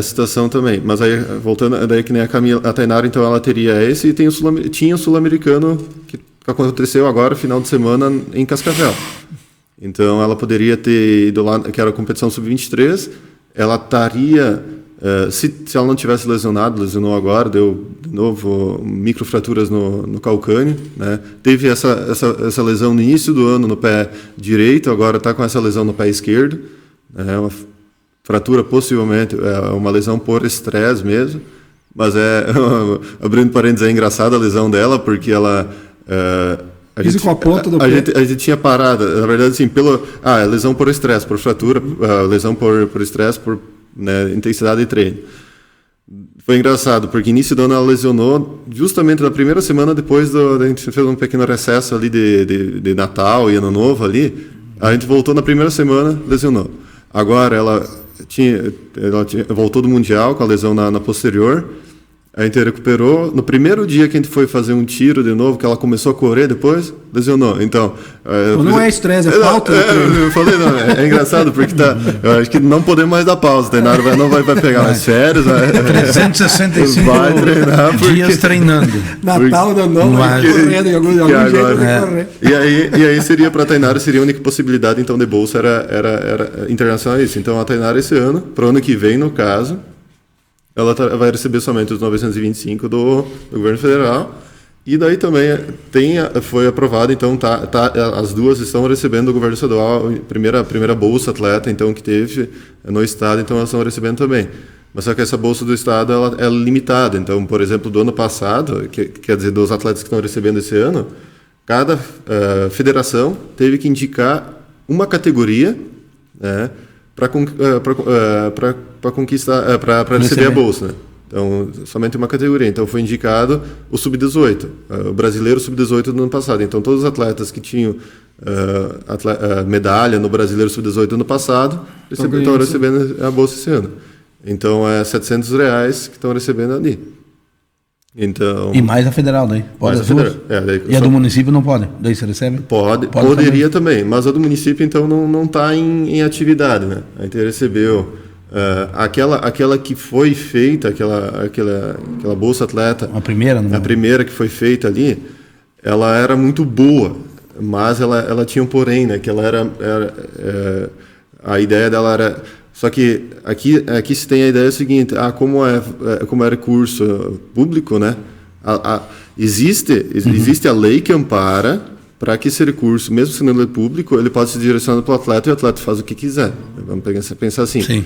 situação também. Mas aí, voltando, daí que nem a Tainara, então ela teria esse e tinha o Sul-Americano que aconteceu agora, final de semana, em Cascavel. Então, ela poderia ter ido lá, que era a competição sub-23, ela estaria, se ela não tivesse lesionou agora, deu de novo microfraturas no calcâneo, né? Teve essa lesão no início do ano no pé direito, agora está com essa lesão no pé esquerdo, né? Uma fratura possivelmente, uma lesão por estresse mesmo, mas abrindo parênteses, é engraçada a lesão dela, porque ela... A gente tinha parado, na verdade, assim, lesão por estresse, por fratura, lesão por estresse, por intensidade de treino. Foi engraçado, porque início do ano ela lesionou justamente na primeira semana depois a gente fez um pequeno recesso ali de Natal e Ano Novo ali, a gente voltou na primeira semana, lesionou. Agora ela voltou do Mundial com a lesão na posterior. A gente recuperou. No primeiro dia que a gente foi fazer um tiro de novo, que ela começou a correr depois, lesionou. Então, não é estresse, é falta. Eu falei, não, é engraçado, porque eu acho que não podemos mais dar pausa. O Tainara não vai pegar mais férias. 365 vai treinar dias treinando. Natal, Ano Novo, correndo de algum jeito. Correr. E aí seria para a Tainara, seria a única possibilidade, então, de bolsa era internacional isso. Então, a Tainara esse ano, para o ano que vem, no caso, ela vai receber somente os 925 do governo federal. E daí também foi aprovado, então as duas estão recebendo do governo estadual a primeira bolsa atleta então, que teve no estado, então elas estão recebendo também. Mas só que essa bolsa do estado ela é limitada. Então, por exemplo, do ano passado, quer dizer, dos atletas que estão recebendo esse ano, cada federação teve que indicar uma categoria, né, para conquistar, para receber a bolsa, né? Então, somente uma categoria. Então, foi indicado o sub-18, o brasileiro sub-18 do ano passado. Então, todos os atletas que tinham medalha no brasileiro sub-18 do ano passado estão recebendo a bolsa esse ano. Então, é R$700 que estão recebendo ali. Então, E mais a federal, daí? Pode mais as a duas? federal. Daí, E a do município não pode? Daí você recebe? poderia também, mas a do município então não está em atividade, né? A gente recebeu aquela que foi feita, aquela Bolsa Atleta, A primeira? a primeira que foi feita ali, ela era muito boa, mas ela tinha um porém, né? Que ela a ideia dela era... Só que aqui se tem a ideia seguinte, como é recurso público, né? Existe a lei que ampara para que esse recurso, mesmo sendo lei público, ele pode ser direcionado para o atleta e o atleta faz o que quiser. Vamos pensar assim. Sim.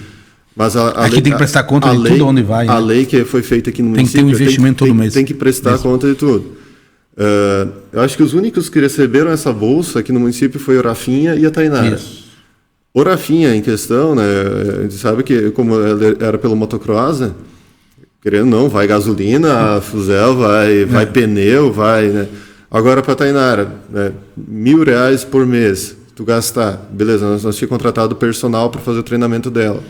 Mas Aqui tem que prestar conta de tudo onde vai. A né? lei que foi feita aqui no Tem que ter município... um investimento todo mês. Tem que prestar conta de tudo. Eu acho que os únicos que receberam essa bolsa aqui no município foi o Rafinha e a Tainara. Isso. O Rafinha, em questão, né, a gente sabe que como era pelo motocross, né, querendo ou não, vai gasolina, fuzel, vai pneu, vai... Né. Agora, para a Tainara, né, R$1.000 por mês, tu gastar, beleza, nós tínhamos contratado personal para fazer o treinamento dela.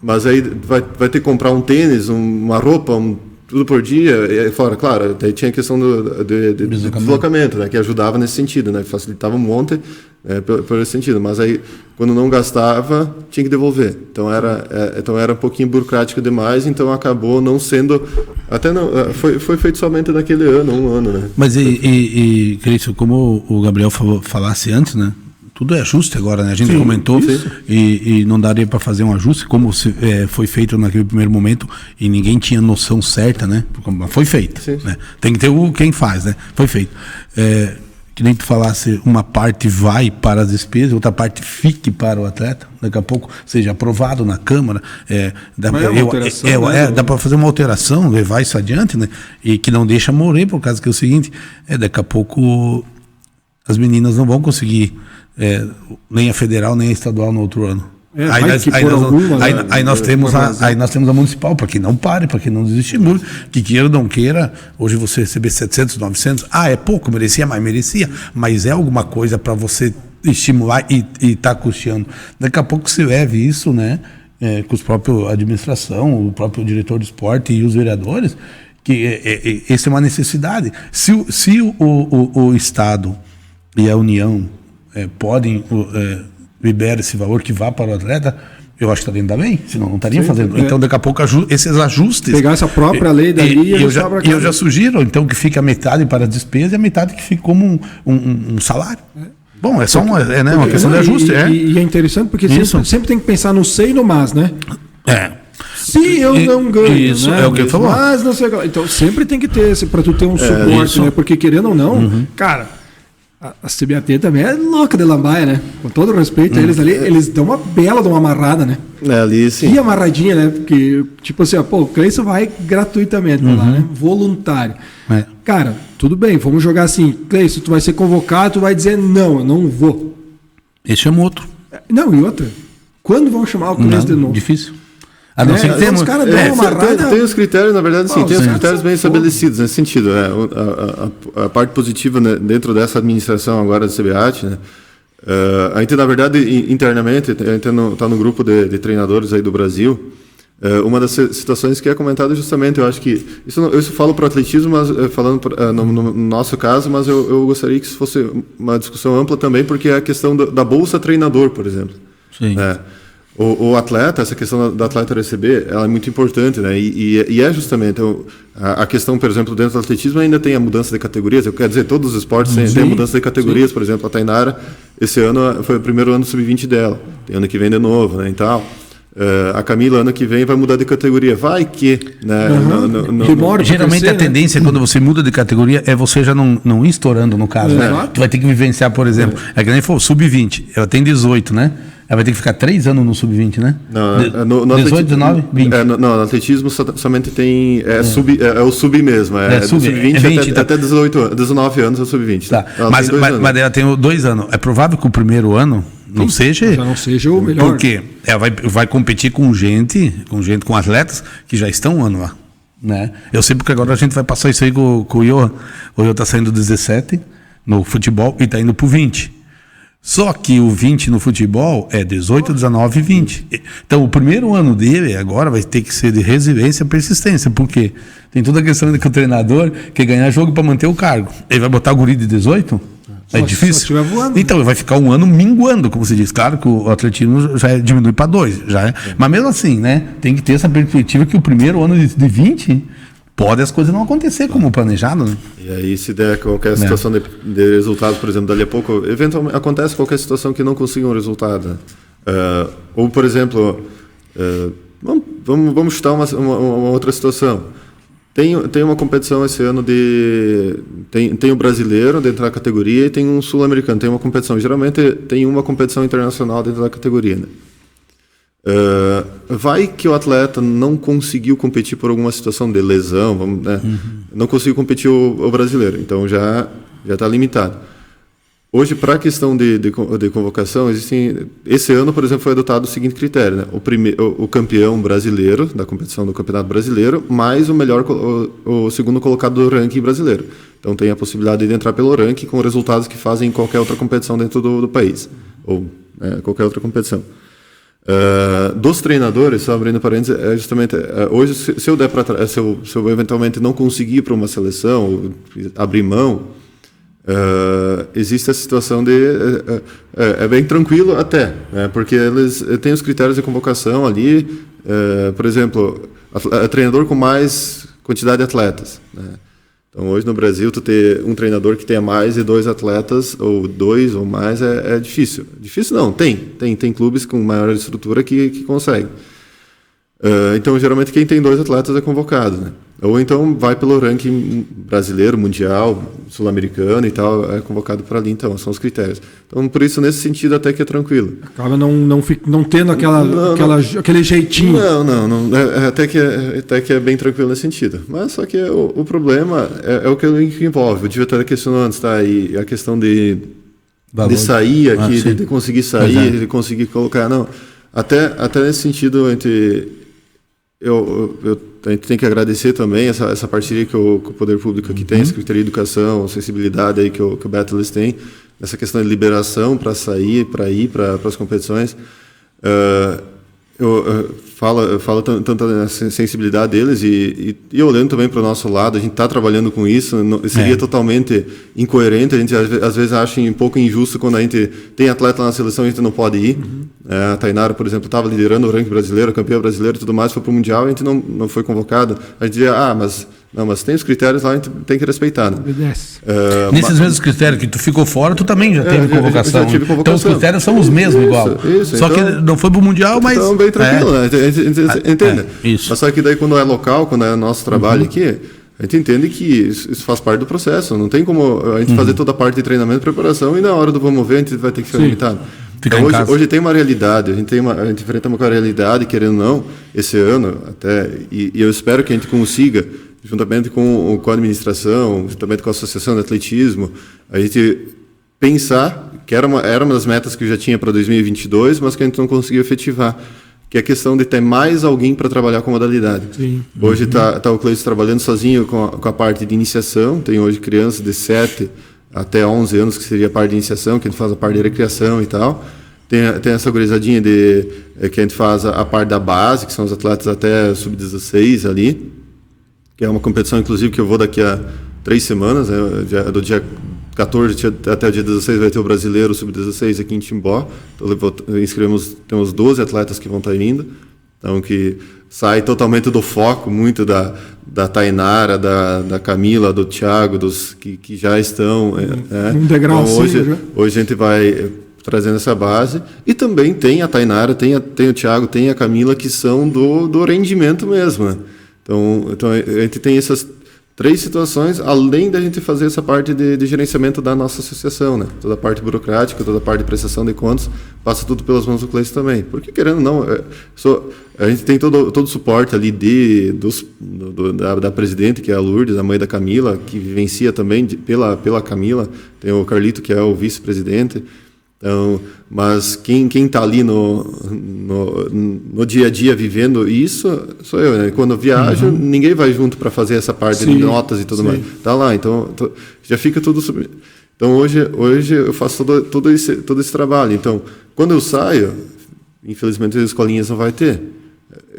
Mas aí vai ter que comprar um tênis, uma roupa, tudo por dia, e fora, claro, daí tinha a questão do deslocamento, né, que ajudava nesse sentido, né, facilitava um monte por esse sentido, mas aí quando não gastava, tinha que devolver. Então era um pouquinho burocrático demais, então acabou não sendo, até não, foi feito somente naquele ano, um ano, né. Mas Cristo, como o Gabriel falasse antes, né? Tudo é ajuste agora, né? A gente comentou e não daria para fazer um ajuste, como foi feito naquele primeiro momento e ninguém tinha noção certa, né? Mas foi feito. Né? Tem que ter quem faz, né? Foi feito. Que nem tu falasse, uma parte vai para as despesas, outra parte fique para o atleta, daqui a pouco seja aprovado na Câmara. Dá para fazer uma alteração, levar isso adiante, né? E que não deixa morrer, por causa que é o seguinte, daqui a pouco as meninas não vão conseguir nem a federal nem a estadual no outro ano. Aí nós temos a municipal, para que não pare, para que não desestimule, que queira ou não queira, hoje você receber 700, 900, é pouco, merecia, mas é alguma coisa para você estimular e tá custeando. Daqui a pouco se leve isso, né, com os próprios administração, o próprio diretor de esporte e os vereadores, que essa é uma necessidade. Se o Estado e a União podem liberar esse valor que vá para o atleta, eu acho que está dentro da lei, senão não estariam fazendo. Então, daqui a pouco, esses ajustes... Pegar essa própria lei dali eu já sugiro, então, que fique a metade para a despesa e a metade que fique como um salário. Bom, é só uma questão de ajuste. E é interessante porque sempre tem que pensar no sei e no mas, né? Se eu não ganho, isso, né? É o que ele falou. Mas não sei. Então, sempre tem que ter, para tu ter um suporte, né? Porque, querendo ou não, cara... A CBAT também é louca de lambaia, né? Com todo respeito a eles ali, eles dão uma bela de uma amarrada, né? Ali sim. E amarradinha, né? Porque, tipo assim, o Cleison vai gratuitamente lá, né? Voluntário. Cara, tudo bem, vamos jogar assim. Cleison, tu vai ser convocado, tu vai dizer, não, eu não vou. Esse chama outro. Não, e outra? Quando vão chamar o Cleison de novo? Difícil. A não ser que os caras dão uma amarrada. Tem os critérios, na verdade, sim, tem os critérios bem estabelecidos nesse sentido. Né? A parte positiva, né, dentro dessa administração agora do CBAT, né, a gente, na verdade, internamente, a gente está no grupo de treinadores aí do Brasil. Uma das situações que é comentada justamente, eu acho que isso falo para o atletismo, mas falando no nosso caso, mas eu gostaria que isso fosse uma discussão ampla também, porque é a questão da bolsa treinador, por exemplo. Sim. O atleta, essa questão da atleta receber, ela é muito importante, né? E é justamente a questão, por exemplo, dentro do atletismo ainda tem a mudança de categorias. Eu quero dizer, todos os esportes têm a mudança de categorias. Por exemplo, a Tainara, esse ano foi o primeiro ano sub-20 dela. Tem ano que vem de novo, né? E tal. A Camila, ano que vem, vai mudar de categoria. Vai que, né? Geralmente a tendência, quando você muda de categoria, é você já não ir estourando, no caso, né? Tu vai ter que vivenciar, por exemplo, que nem for sub-20, ela tem 18, né? Ela vai ter que ficar 3 anos no sub-20, né? Não, no 18, 19, 20. No atletismo somente tem... É o sub mesmo. Sub-20 até 19 anos é o sub-20. Tá. Mas ela tem 2 anos. É provável que o primeiro ano não seja o melhor. Porque ela vai competir com atletas que já estão um ano lá. Né? Eu sei porque agora a gente vai passar isso aí com o Johan. O Johan está saindo 17 no futebol e está indo para o 20. Só que o 20 no futebol é 18, 19 e 20. Então, o primeiro ano dele agora vai ter que ser de resiliência e persistência. Por quê? Tem toda a questão de que o treinador quer ganhar jogo para manter o cargo. Ele vai botar o guri de 18? É difícil. Então, ele vai ficar um ano minguando, como se diz. Claro que o atletismo já diminui para 2. Mas mesmo assim, né? Tem que ter essa perspectiva que o primeiro ano de 20... pode as coisas não acontecer como planejado, né? E aí, se der qualquer situação de resultado, por exemplo, dali a pouco, eventualmente acontece qualquer situação que não consiga um resultado. Né? Ou, por exemplo, vamos chutar uma outra situação. Tem uma competição esse ano tem um brasileiro dentro da categoria e tem um sul-americano. Tem uma competição. Geralmente tem uma competição internacional dentro da categoria, né? Vai que o atleta não conseguiu competir por alguma situação de lesão, não conseguiu competir o brasileiro, então já está limitado. Hoje, para a questão de convocação, esse ano, por exemplo, foi adotado o seguinte critério, né? O campeão brasileiro da competição do Campeonato Brasileiro, mais o segundo colocado do ranking brasileiro. Então tem a possibilidade de entrar pelo ranking com resultados que fazem em qualquer outra competição dentro do país, ou qualquer outra competição. Dos treinadores, só abrindo parênteses, justamente hoje, se eu eventualmente não conseguir ir para uma seleção, ou abrir mão, existe a situação de é bem tranquilo até, né, porque eles têm os critérios de convocação ali, por exemplo, treinador com mais quantidade de atletas, né? Então, hoje no Brasil, tu ter um treinador que tenha mais de 2 atletas, ou 2 ou mais, é difícil. Difícil não, tem clubes com maior estrutura que conseguem. Então, geralmente, quem tem 2 atletas é convocado, né? Ou então vai pelo ranking brasileiro, mundial, sul-americano e tal, é convocado para ali, então, são os critérios. Então, por isso, nesse sentido, até que é tranquilo. Acaba não tendo aquele jeitinho. Não, até que é bem tranquilo nesse sentido. Mas só que o problema é o que envolve. O Diva até questionou antes, tá? E a questão de sair aqui, de conseguir sair, de conseguir colocar. Não, até nesse sentido, a gente tem que agradecer também essa parceria que o Poder Público aqui tem, a Secretaria de Educação, sensibilidade aí que o Beatles tem, essa questão de liberação para sair, para ir para as competições. Eu falo tanto da sensibilidade deles e olhando também para o nosso lado, a gente está trabalhando com isso, seria totalmente incoerente, a gente às vezes acha um pouco injusto quando a gente tem atleta na seleção e a gente não pode ir. A Tainara, por exemplo, estava liderando o ranking brasileiro, campeã brasileira e tudo mais, foi para o Mundial e a gente não foi convocado. A gente dizia, mas tem os critérios lá, a gente tem que respeitar, né? Nesses mesmos critérios que tu ficou fora, tu também já teve convocação. Então os critérios são os mesmos, igual. Só que não foi pro Mundial, mas... Então, bem tranquilo, né? Entende? Mas só que daí quando é local, quando é nosso trabalho aqui, a gente entende que isso faz parte do processo. Não tem como a gente fazer toda a parte de treinamento e preparação e na hora do vamos ver a gente vai ter que ser limitado. Então, hoje tem uma realidade, a gente enfrenta uma realidade, querendo ou não, esse ano até, e eu espero que a gente consiga, juntamente com a administração, juntamente com a Associação de Atletismo, a gente pensar, que era uma das metas que eu já tinha para 2022, mas que a gente não conseguiu efetivar, que é a questão de ter mais alguém para trabalhar com a modalidade. Sim. Hoje está o Cleiton trabalhando sozinho com a parte de iniciação, tem hoje crianças de 7 até 11 anos, que seria a parte de iniciação, que a gente faz a parte de recreação e tal. Tem essa gurizadinha que a gente faz a parte da base, que são os atletas até sub-16 ali, que é uma competição, inclusive, que eu vou daqui a 3 semanas, né? Do dia 14 até o dia 16 vai ter o brasileiro sub-16 aqui em Timbó. Temos 12 atletas que vão estar indo, então que sai totalmente do foco, muito da Tainara, da Camila, do Thiago, dos que já estão. Um degrau então, hoje a gente vai trazendo essa base, e também tem a Tainara, tem o Thiago, tem a Camila, que são do rendimento mesmo, né? Então a gente tem essas 3 situações, além da gente fazer essa parte de gerenciamento da nossa associação, né? Toda a parte burocrática, toda a parte de prestação de contas, passa tudo pelas mãos do Cleiton também. Porque, querendo ou não, a gente tem todo o suporte ali da presidente, que é a Lourdes, a mãe da Camila, que vivencia também pela Camila, tem o Carlito, que é o vice-presidente. Então, mas quem está ali no dia a dia vivendo isso sou eu, né? Quando eu viajo, ninguém vai junto para fazer essa parte de notas e tudo mais. Tá lá, então já fica tudo Então, hoje eu faço todo esse trabalho. Então, quando eu saio, infelizmente as escolinhas não vai ter.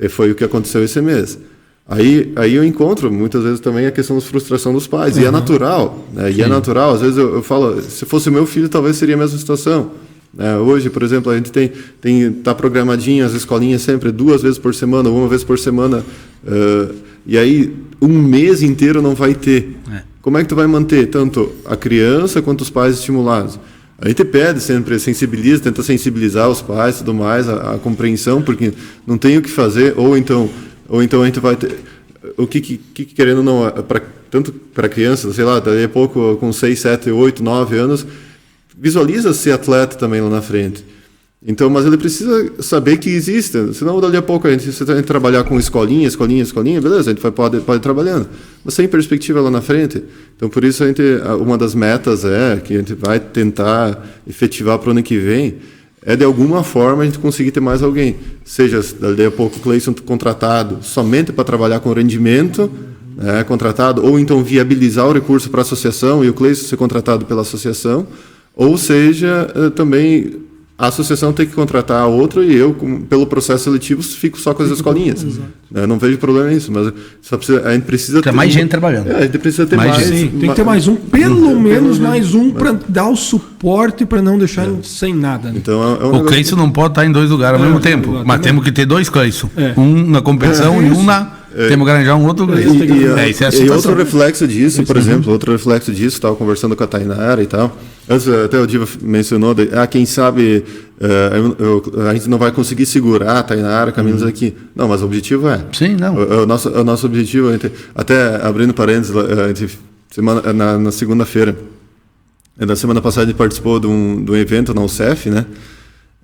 Foi o que aconteceu esse mês. Aí eu encontro, muitas vezes, também a questão da frustração dos pais. E é natural. Né? E é natural. Às vezes eu falo, se fosse o meu filho, talvez seria a mesma situação. Hoje, por exemplo, a gente tá programadinho as escolinhas sempre 2 vezes por semana, 1 vez por semana, e aí um mês inteiro não vai ter. Como é que tu vai manter tanto a criança quanto os pais estimulados? A gente pede sempre, tenta sensibilizar os pais e tudo mais, a compreensão, porque não tem o que fazer, ou então a gente vai ter... O que querendo ou não, tanto para criança, sei lá, daí a pouco com 6, 7, 8, 9 anos... visualiza ser atleta também lá na frente. Então, mas ele precisa saber que existe, senão dali a pouco você tem que trabalhar com escolinha, beleza, a gente pode ir trabalhando, mas sem perspectiva lá na frente. Então, por isso, uma das metas que a gente vai tentar efetivar para o ano que vem, de alguma forma a gente conseguir ter mais alguém, seja dali a pouco o Cleison contratado somente para trabalhar com rendimento, contratado, ou então viabilizar o recurso para a associação e o Cleison ser contratado pela associação, ou seja, também a associação tem que contratar a outra e eu, pelo processo seletivo, fico só com as escolinhas. Não vejo problema nisso, mas a gente precisa ter mais gente trabalhando. A gente precisa ter mais. Tem que ter mais um, pelo menos mais um, para dar o suporte para não deixar sem nada. Né? Então, o Cleison não pode estar em 2 lugares ao mesmo tempo, mas temos que ter 2 Cleison. Um na competição e um na... Temos que arranjar um outro Cleison. E outro reflexo disso, por exemplo, estava conversando com a Tainara e tal. Antes, até o Diva mencionou, quem sabe a gente não vai conseguir segurar a Tainara, Camila aqui. Não, mas o objetivo é. Sim, não. O nosso objetivo, até abrindo parênteses, na segunda-feira, na semana passada a gente participou de um evento na UCEF, né?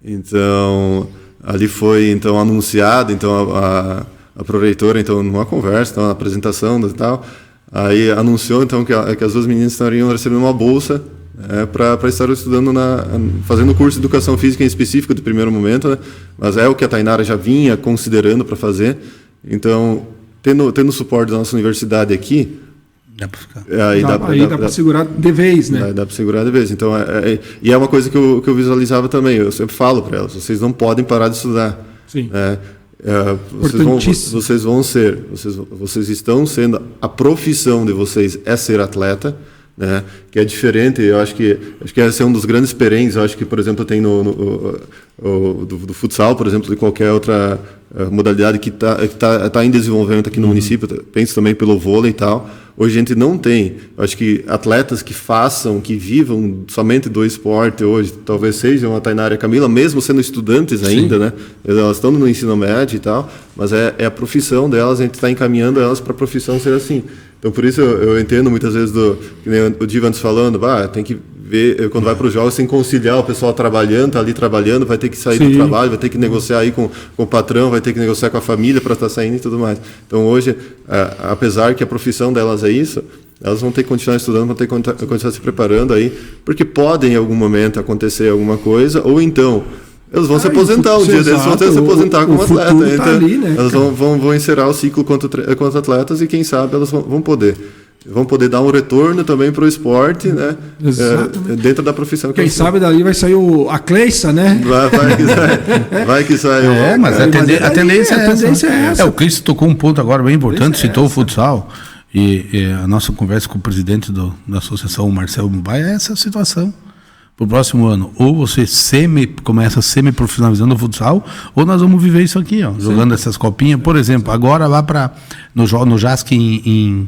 Então, ali foi anunciado, a proreitora, numa conversa, uma apresentação e tal, aí anunciou que as 2 meninas estariam recebendo uma bolsa para estar estudando, fazendo o curso de Educação Física em específico do primeiro momento, né? Mas é o que a Tainara já vinha considerando para fazer. Então, tendo o suporte da nossa universidade aqui, dá para ficar. Dá para segurar de vez, né? Dá para segurar de vez. Então, e é uma coisa que eu visualizava também. Eu sempre falo para elas, vocês não podem parar de estudar. Sim. Vocês estão sendo, a profissão de vocês é ser atleta, né? Que é diferente. Eu acho que esse é um dos grandes perengues. Eu acho que, por exemplo, tem do futsal, por exemplo, de qualquer outra modalidade que tá em desenvolvimento aqui no município. Penso também pelo vôlei e tal. Hoje a gente não tem. Eu acho que atletas que vivam somente do esporte hoje, talvez sejam a Tainara e a Camila, mesmo sendo estudantes ainda, né? Elas estão no ensino médio e tal, mas é a profissão delas, a gente está encaminhando elas para a profissão ser assim. Então, por isso eu entendo muitas vezes, que nem o Diva antes falando, tem que ver, quando vai para os jogos, tem que conciliar o pessoal trabalhando, tá ali trabalhando, vai ter que sair do trabalho, vai ter que negociar aí com o patrão, vai ter que negociar com a família para estar saindo e tudo mais. Então, hoje, apesar que a profissão delas é isso, elas vão ter que continuar estudando, vão ter que continuar se preparando aí, porque pode em algum momento acontecer alguma coisa, ou então... Eles vão se aposentar um dia, eles vão ter que se aposentar como atleta. Então, tá ali, né, elas vão encerrar o ciclo quanto atletas e quem sabe elas vão poder dar um retorno também para o esporte, né? Dentro da profissão. Quem sabe dali vai sair a Cleissa, né? Vai que sai. Mas a tendência é essa. O Cris tocou um ponto agora bem importante, citou o futsal. E a nossa conversa com o presidente da associação, o Marcelo Mubai, é essa situação. Para o próximo ano, ou você começa semi-profissionalizando o futsal, ou nós vamos viver isso aqui, jogando essas copinhas. Por exemplo, agora lá no JASC em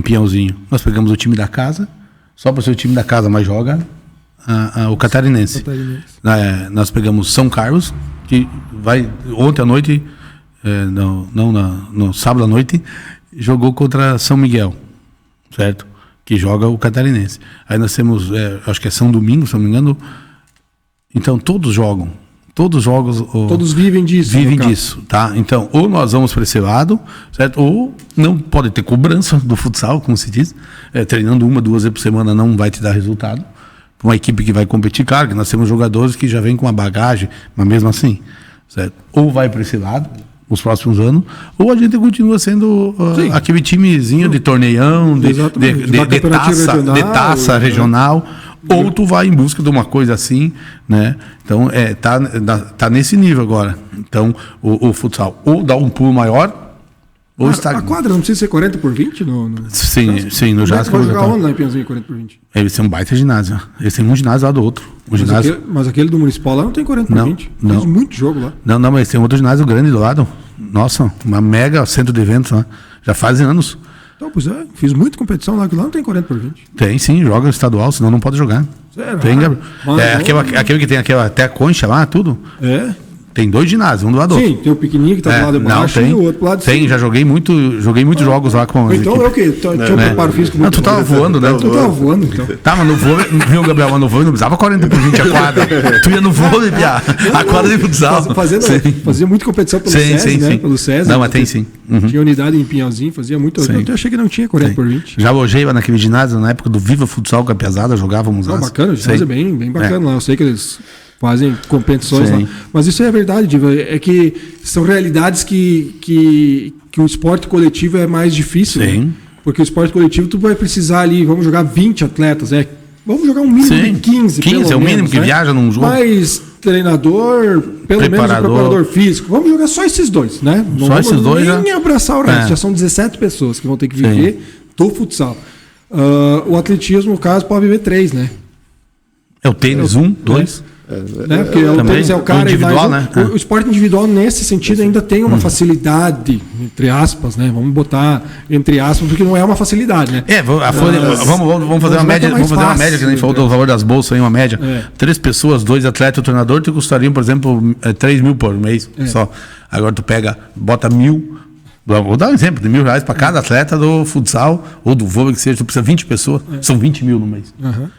Pinhalzinho, nós pegamos o time da casa, só para ser o time da casa, mas joga o catarinense. Nós pegamos São Carlos, que vai ontem à noite, no sábado à noite, jogou contra São Miguel, certo? Que joga o catarinense. Aí nós temos, acho que é São Domingo, se não me engano. Então, todos jogam. Todos os jogos... Todos vivem disso. Vivem disso, tá? Então, ou nós vamos para esse lado, certo? Ou não pode ter cobrança do futsal, como se diz. Treinando 1, 2 vezes por semana não vai te dar resultado. Uma equipe que vai competir, claro, que nós temos jogadores que já vêm com uma bagagem, mas mesmo assim, certo? Ou vai para esse lado, os próximos anos, ou a gente continua sendo aquele timezinho de torneião, de taça regional, ou tu vai em busca de uma coisa assim, né? Então, tá nesse nível agora. Então, o futsal ou dá um pulo maior, ou a quadra não precisa ser 40 por 20? Sim, no Jasco. Vai jogar onde lá em Piauzinho 40 por 20? Eles têm um baita ginásio. Eles têm um ginásio lá do outro. Mas aquele do Municipal lá não tem 40 por 20? Não. Fiz muito jogo lá. Não, mas eles têm outro ginásio grande do lado. Nossa, uma mega centro de eventos lá. Já fazem anos. Então, pois fiz muita competição lá, que lá não tem 40 por 20. Tem sim, joga estadual, senão não pode jogar. Sério? Tem, aquele que tem até a concha lá, tudo. Tem 2 ginásios, um do lado do outro. Sim, tem o pequenininho que tá do lado de baixo e o outro do lado de cima. Tem, já joguei muitos jogos lá com então é o quê? Tinha um preparo físico muito. Não, tu tava voando, né? Tu tava voando, então. Tá, mas no vôlei, viu, Gabriel? Mas no vôlei não precisava 40 por 20 a quadra. Tu ia no vôlei, Pia. A quadra de futsal. Fazia muita competição pelo SESI, né? Pelo SESI. Não, mas tem sim. Tinha unidade em Pinhalzinho, fazia muito. Eu achei que não tinha 40 por 20. Já alojei lá naquele ginásio, na época do Viva Futsal, com a pesada, jogávamos lá. Bacana, o ginásio é bem bacana lá. Eu sei que eles fazem competições lá. Mas isso é verdade, Diva. É que são realidades que o esporte coletivo é mais difícil. Sim. Né? Porque o esporte coletivo, tu vai precisar ali, vamos jogar 20 atletas. Vamos jogar um mínimo de 15, pelo menos. 15 é o mínimo que viaja num jogo. Mais treinador, pelo menos um preparador físico. Vamos jogar só esses 2, né? Não só esses 2 nem abraçar o resto. Já são 17 pessoas que vão ter que viver do futsal. O atletismo, no caso, pode viver 3, né? É o tênis 1, 2... Porque o tênis é o cara individual, né? O esporte individual, nesse sentido, ainda tem uma facilidade, entre aspas, né? Vamos botar entre aspas, porque não é uma facilidade, né? Vamos fazer uma média. Vamos fazer uma média, que a gente falou do valor das bolsas aí, uma média. 3 pessoas, 2 atletas e o treinador te custariam, por exemplo, 3 mil por mês só. Agora tu bota 1.000. Vou dar um exemplo de R$1.000 para cada atleta do futsal ou do vôlei, que seja, tu precisa 20 pessoas, são 20 mil no mês.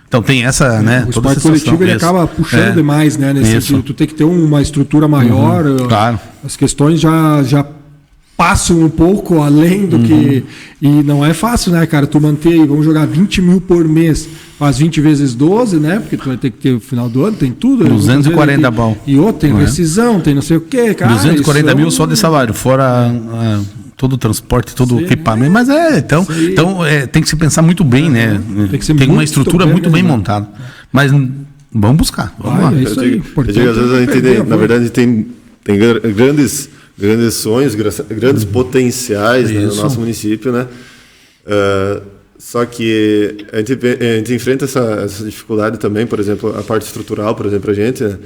Então tem essa, né? O esporte coletivo ele acaba puxando demais, né? Nesse sentido, tu tem que ter uma estrutura maior. Claro. As questões já passam um pouco além do que. E não é fácil, né, cara? Tu manter, vamos jogar 20 mil por mês, faz 20 vezes 12, né? Porque tu vai ter que ter o final do ano, tem tudo. 240 bom. E outro, tem rescisão, tem não sei o quê, cara. 240 mil só de salário, fora todo o transporte, todo o equipamento. Mas então tem que se pensar muito bem, né? Tem uma estrutura muito bem montada. Mas vamos buscar. Vamos lá. É isso aí. Eu digo, às vezes a gente na verdade, tem grandes sonhos, grandes potenciais, né, no nosso município, né? Só que a gente enfrenta essa dificuldade também, por exemplo, a parte estrutural, por exemplo, a gente, né?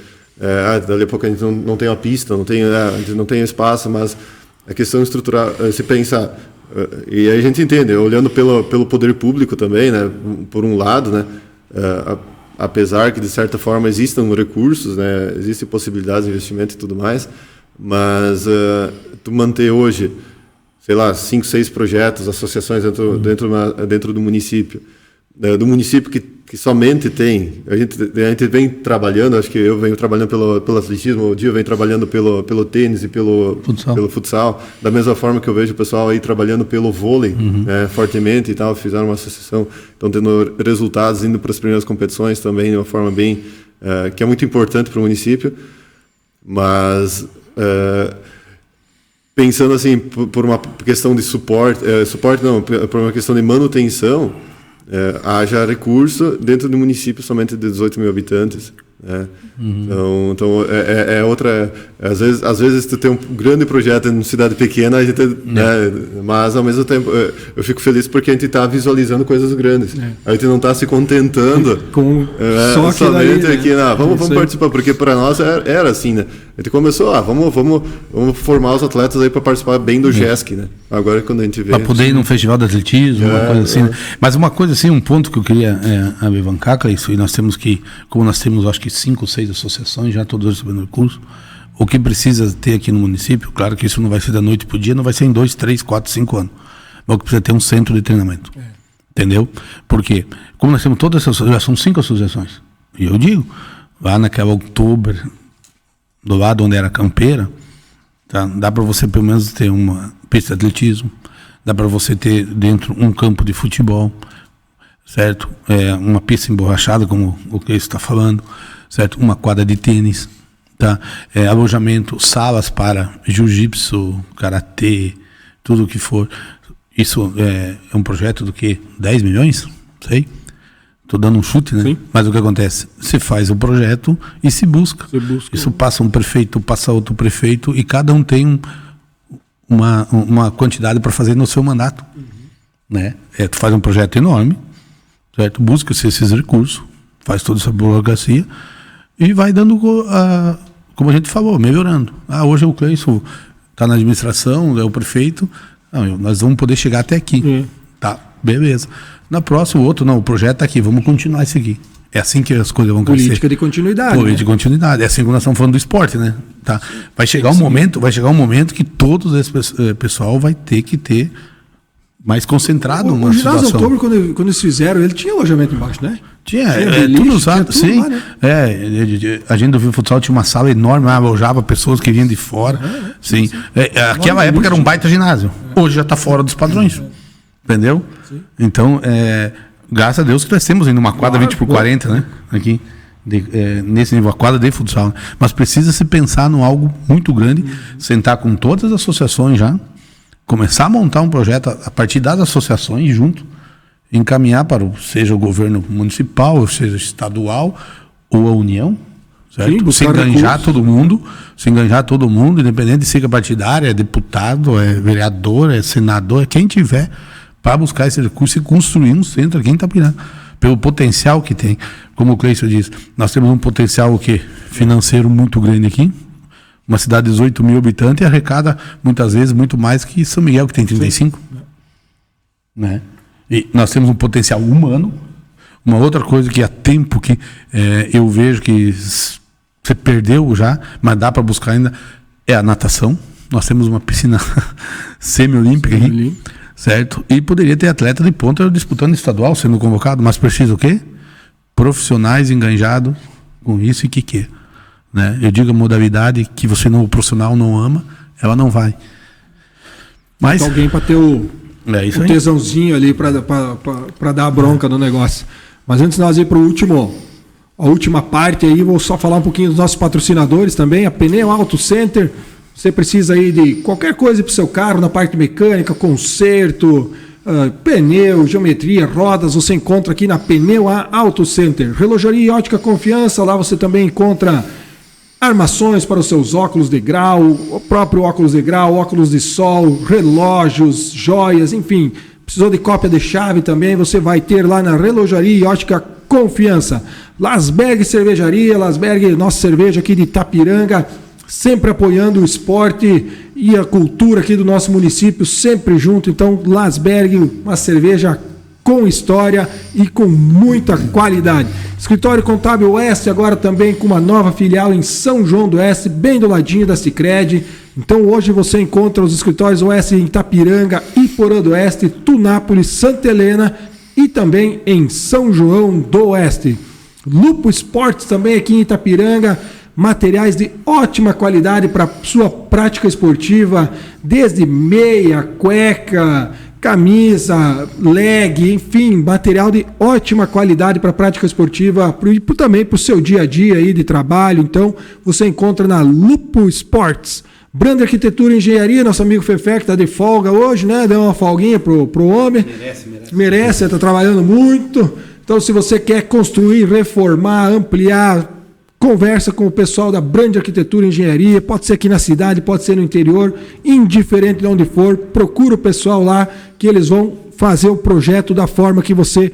Dali a pouco a gente não tem uma pista, a gente não tem espaço, mas a questão estrutural, se pensa, e aí a gente entende, olhando pelo poder público também, né? Por um lado, né? Apesar que de certa forma existam recursos, né? Existem possibilidades de investimento e tudo mais, mas tu manter hoje, sei lá, 5, 6 projetos, associações dentro do município que somente tem, a gente vem trabalhando, acho que eu venho trabalhando pelo atletismo, o Dio vem trabalhando pelo tênis e pelo futsal, da mesma forma que eu vejo o pessoal aí trabalhando pelo vôlei, né, fortemente e tal, fizeram uma associação, estão tendo resultados, indo para as primeiras competições também, de uma forma bem, que é muito importante para o município, mas pensando assim, por uma questão de suporte não, por uma questão de manutenção, haja recurso dentro do município somente de 18 mil habitantes. Né? Então é outra. Às vezes tu tem um grande projeto em uma cidade pequena, a gente, né? Mas ao mesmo tempo eu fico feliz porque a gente está visualizando coisas grandes. A gente não está se contentando com só somente aqui, né? Vamos participar, porque para nós era assim, né? A gente começou, vamos formar os atletas aí para participar bem do GESC, né? Agora quando a gente vê. Para poder ir num festival de atletismo, uma coisa assim. Né? Mas uma coisa assim, um ponto que eu queria alavancar, Cleiton, e nós temos como nós temos, acho que 5 ou 6 associações, já todos recebendo recurso, o que precisa ter aqui no município, claro que isso não vai ser da noite para o dia, não vai ser em 2, 3, 4, 5 anos, mas o que precisa ter um centro de treinamento. Entendeu? Porque, como nós temos todas essas, já são 5 associações, e eu digo, lá naquela Outubro, do lado onde era campeira, tá? Dá para você pelo menos ter uma pista de atletismo, dá para você ter dentro um campo de futebol, certo? Uma pista emborrachada, como o que está falando, certo? Uma quadra de tênis, tá? Alojamento, salas para jiu-jitsu, karatê, tudo o que for. Isso é um projeto do que? 10 milhões? Sei. Estou dando um chute, né? Sim. Mas o que acontece? Se faz o projeto e se busca. Isso passa um prefeito, passa outro prefeito e cada um tem uma quantidade para fazer no seu mandato. Né? Tu faz um projeto enorme, certo? Busca-se esses recursos, faz toda essa burocracia e vai dando, como a gente falou, melhorando. Hoje o Cleison está na administração, é o prefeito, nós vamos poder chegar até aqui. Tá, beleza. Na próxima, o outro, não, o projeto está aqui, vamos continuar isso aqui. É assim que as coisas vão crescer. Política de continuidade. Política de continuidade. É assim que nós estamos falando do esporte, né? Tá. Vai chegar um momento que todo esse pessoal vai ter que ter mais concentrado numa situação. O ginásio Outubro, quando eles fizeram, ele tinha alojamento embaixo, né? Tinha tudo usado, sim. Lá, né? A gente do futsal tinha uma sala enorme, alojava pessoas que vinham de fora. Sim. Aquela época era um baita ginásio. Hoje já está fora dos padrões. Entendeu? Sim. Então, graças a Deus crescemos em uma quadra 20x40, né? Aqui. Nesse nível, a quadra de futsal. Mas precisa se pensar em algo muito grande, sentar com todas as associações já, começar a montar um projeto a partir das associações junto, encaminhar para seja o governo municipal, seja estadual ou a União, certo? Sim, se enganjar todo mundo, independente de ser partidária, é deputado, é vereador, é senador, é quem tiver, para buscar esse recurso e construir um centro aqui em Itapiranga, pelo potencial que tem. Como o Cleison diz, nós temos um potencial financeiro muito grande aqui. Uma cidade de 18 mil habitantes e arrecada muitas vezes muito mais que São Miguel, que tem 35. Né? E nós temos um potencial humano. Uma outra coisa que há tempo que eu vejo que você perdeu já, mas dá para buscar ainda, é a natação. Nós temos uma piscina semi-olímpica aqui, certo? E poderia ter atleta de ponta disputando estadual, sendo convocado, mas precisa o quê? Profissionais enganjados com isso e que né? Eu digo a modalidade que o profissional não ama, ela não vai. Mas alguém para ter o tesãozinho ali para dar a bronca no negócio. Mas antes de nós ir para a última parte aí, vou só falar um pouquinho dos nossos patrocinadores também, a Pneu Auto Center. Você precisa aí de qualquer coisa para o seu carro, na parte mecânica, conserto, pneu, geometria, rodas, você encontra aqui na Pneu Auto Center. Relojaria e ótica confiança, lá você também encontra armações para os seus óculos de grau, o próprio óculos de grau, óculos de sol, relógios, joias, enfim. Precisou de cópia de chave também, você vai ter lá na Relojaria e ótica confiança. Lasberg Cervejaria, Lasberg, nossa cerveja aqui de Itapiranga, sempre apoiando o esporte e a cultura aqui do nosso município, sempre junto. Então, Lasberg, uma cerveja com história e com muita qualidade. Escritório Contábil Oeste, agora também com uma nova filial em São João do Oeste, bem do ladinho da Sicredi. Então, hoje você encontra os escritórios Oeste em Itapiranga, Iporã do Oeste, Tunápolis, Santa Helena e também em São João do Oeste. Lupo Esportes também aqui em Itapiranga, materiais de ótima qualidade para sua prática esportiva, desde meia, cueca, camisa, leg, enfim, material de ótima qualidade para prática esportiva e também para o seu dia a dia aí de trabalho. Então, você encontra na Lupo Esportes. Brand Arquitetura e Engenharia, nosso amigo Fefé, que está de folga hoje, né? Deu uma folguinha pro homem. Merece, está trabalhando muito. Então, se você quer construir, reformar, ampliar, conversa com o pessoal da Brand Arquitetura e Engenharia, pode ser aqui na cidade, pode ser no interior, indiferente de onde for, procura o pessoal lá que eles vão fazer o projeto da forma que você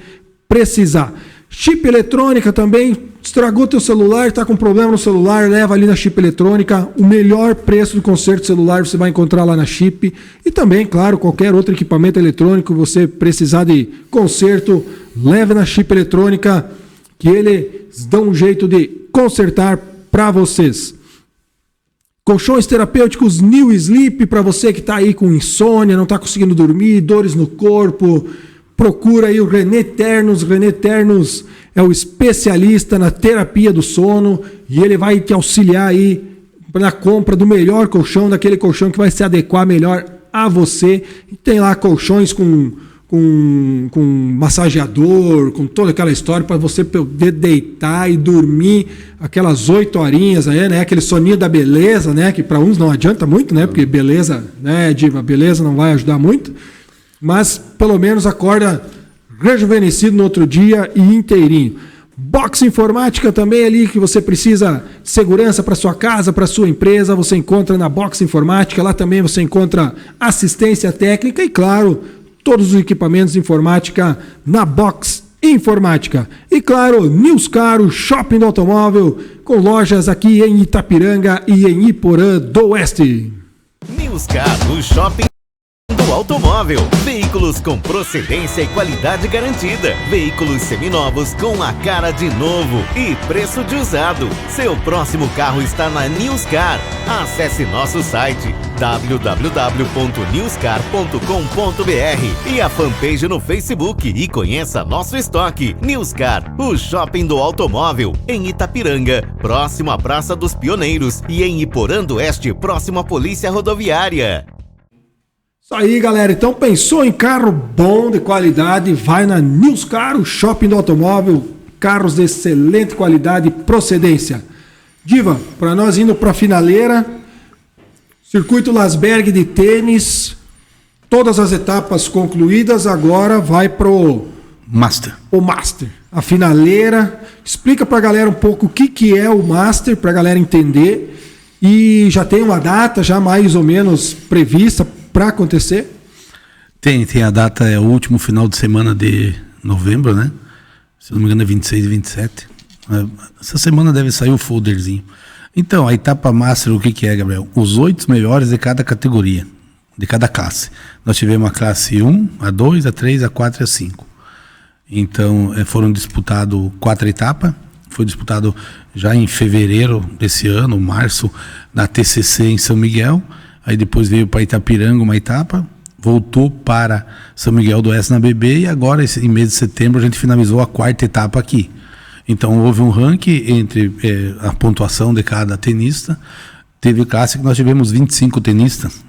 precisar. Chip Eletrônica também, estragou teu celular, está com problema no celular, leva ali na Chip Eletrônica, o melhor preço do conserto de celular você vai encontrar lá na Chip, e também, claro, qualquer outro equipamento eletrônico que você precisar de conserto, leve na Chip Eletrônica, que eles dão um jeito de consertar para vocês. Colchões terapêuticos New Sleep, para você que está aí com insônia, não está conseguindo dormir, dores no corpo, procura aí o René Ternos. René Ternos é o especialista na terapia do sono e ele vai te auxiliar aí na compra do melhor colchão, daquele colchão que vai se adequar melhor a você. E tem lá colchões com massageador, com toda aquela história para você poder deitar e dormir aquelas 8 horinhas aí, né? Aquele soninho da beleza, né? Que para uns não adianta muito, né? Porque beleza, né, Diva? Beleza não vai ajudar muito, mas pelo menos acorda rejuvenescido no outro dia e inteirinho. Box Informática também ali que você precisa de segurança para sua casa, para sua empresa, você encontra na Box Informática. Lá também você encontra assistência técnica e, claro, todos os equipamentos de informática na Box Informática. E, claro, Nilscar, o shopping do automóvel, com lojas aqui em Itapiranga e em Iporã do Oeste. Nilscar, o shopping do automóvel. Veículos com procedência e qualidade garantida. Veículos seminovos com a cara de novo e preço de usado. Seu próximo carro está na Nilscar. Acesse nosso site www.nilscar.com.br e a fanpage no Facebook e conheça nosso estoque. Nilscar, o shopping do automóvel, em Itapiranga, próximo à Praça dos Pioneiros, e em Iporã do Oeste, próximo à Polícia Rodoviária. Isso aí, galera. Então, pensou em carro bom, de qualidade, vai na Nilscar, o shopping do automóvel, carros de excelente qualidade e procedência. Diva, para nós indo para a finaleira, Circuito Lasberg de tênis, todas as etapas concluídas, agora vai pro Master. O Master, a finaleira. Explica para a galera um pouco o que é o Master, para a galera entender. E já tem uma data já mais ou menos prevista para acontecer? Tem a data, é o último final de semana de novembro, né? Se não me engano é 26 e 27. Essa semana deve sair o folderzinho. Então, a etapa Master, o que é, Gabriel? Os 8 melhores de cada categoria, de cada classe. Nós tivemos a classe 1, a 2, a 3, a 4 e a 5. Então, foram disputados 4 etapas. Foi disputado já em fevereiro desse ano, março, na TCC em São Miguel. Aí depois veio para Itapiranga uma etapa, voltou para São Miguel do Oeste na BB e agora, em mês de setembro, a gente finalizou a 4ª etapa aqui. Então houve um ranking entre a pontuação de cada tenista. Teve classe que nós tivemos 25 tenistas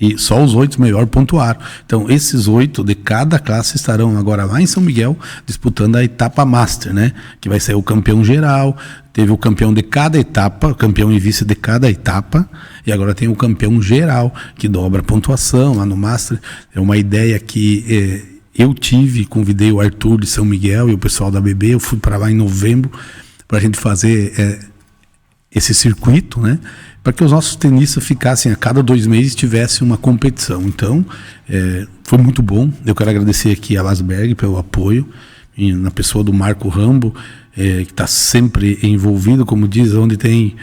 e só os 8 melhores pontuaram. Então esses 8 de cada classe estarão agora lá em São Miguel disputando a etapa Master, né? Que vai ser o campeão geral. Teve o campeão de cada etapa, o campeão e vice de cada etapa, e agora tem o campeão geral, que dobra a pontuação lá no Master. É uma ideia que eu convidei o Arthur de São Miguel e o pessoal da BB, eu fui para lá em novembro, para a gente fazer esse circuito, né? Para que os nossos tenistas ficassem a cada 2 meses tivesse uma competição. Então, foi muito bom. Eu quero agradecer aqui a Lasberg pelo apoio, e na pessoa do Marco Rambo, que está sempre envolvido, como diz, onde tem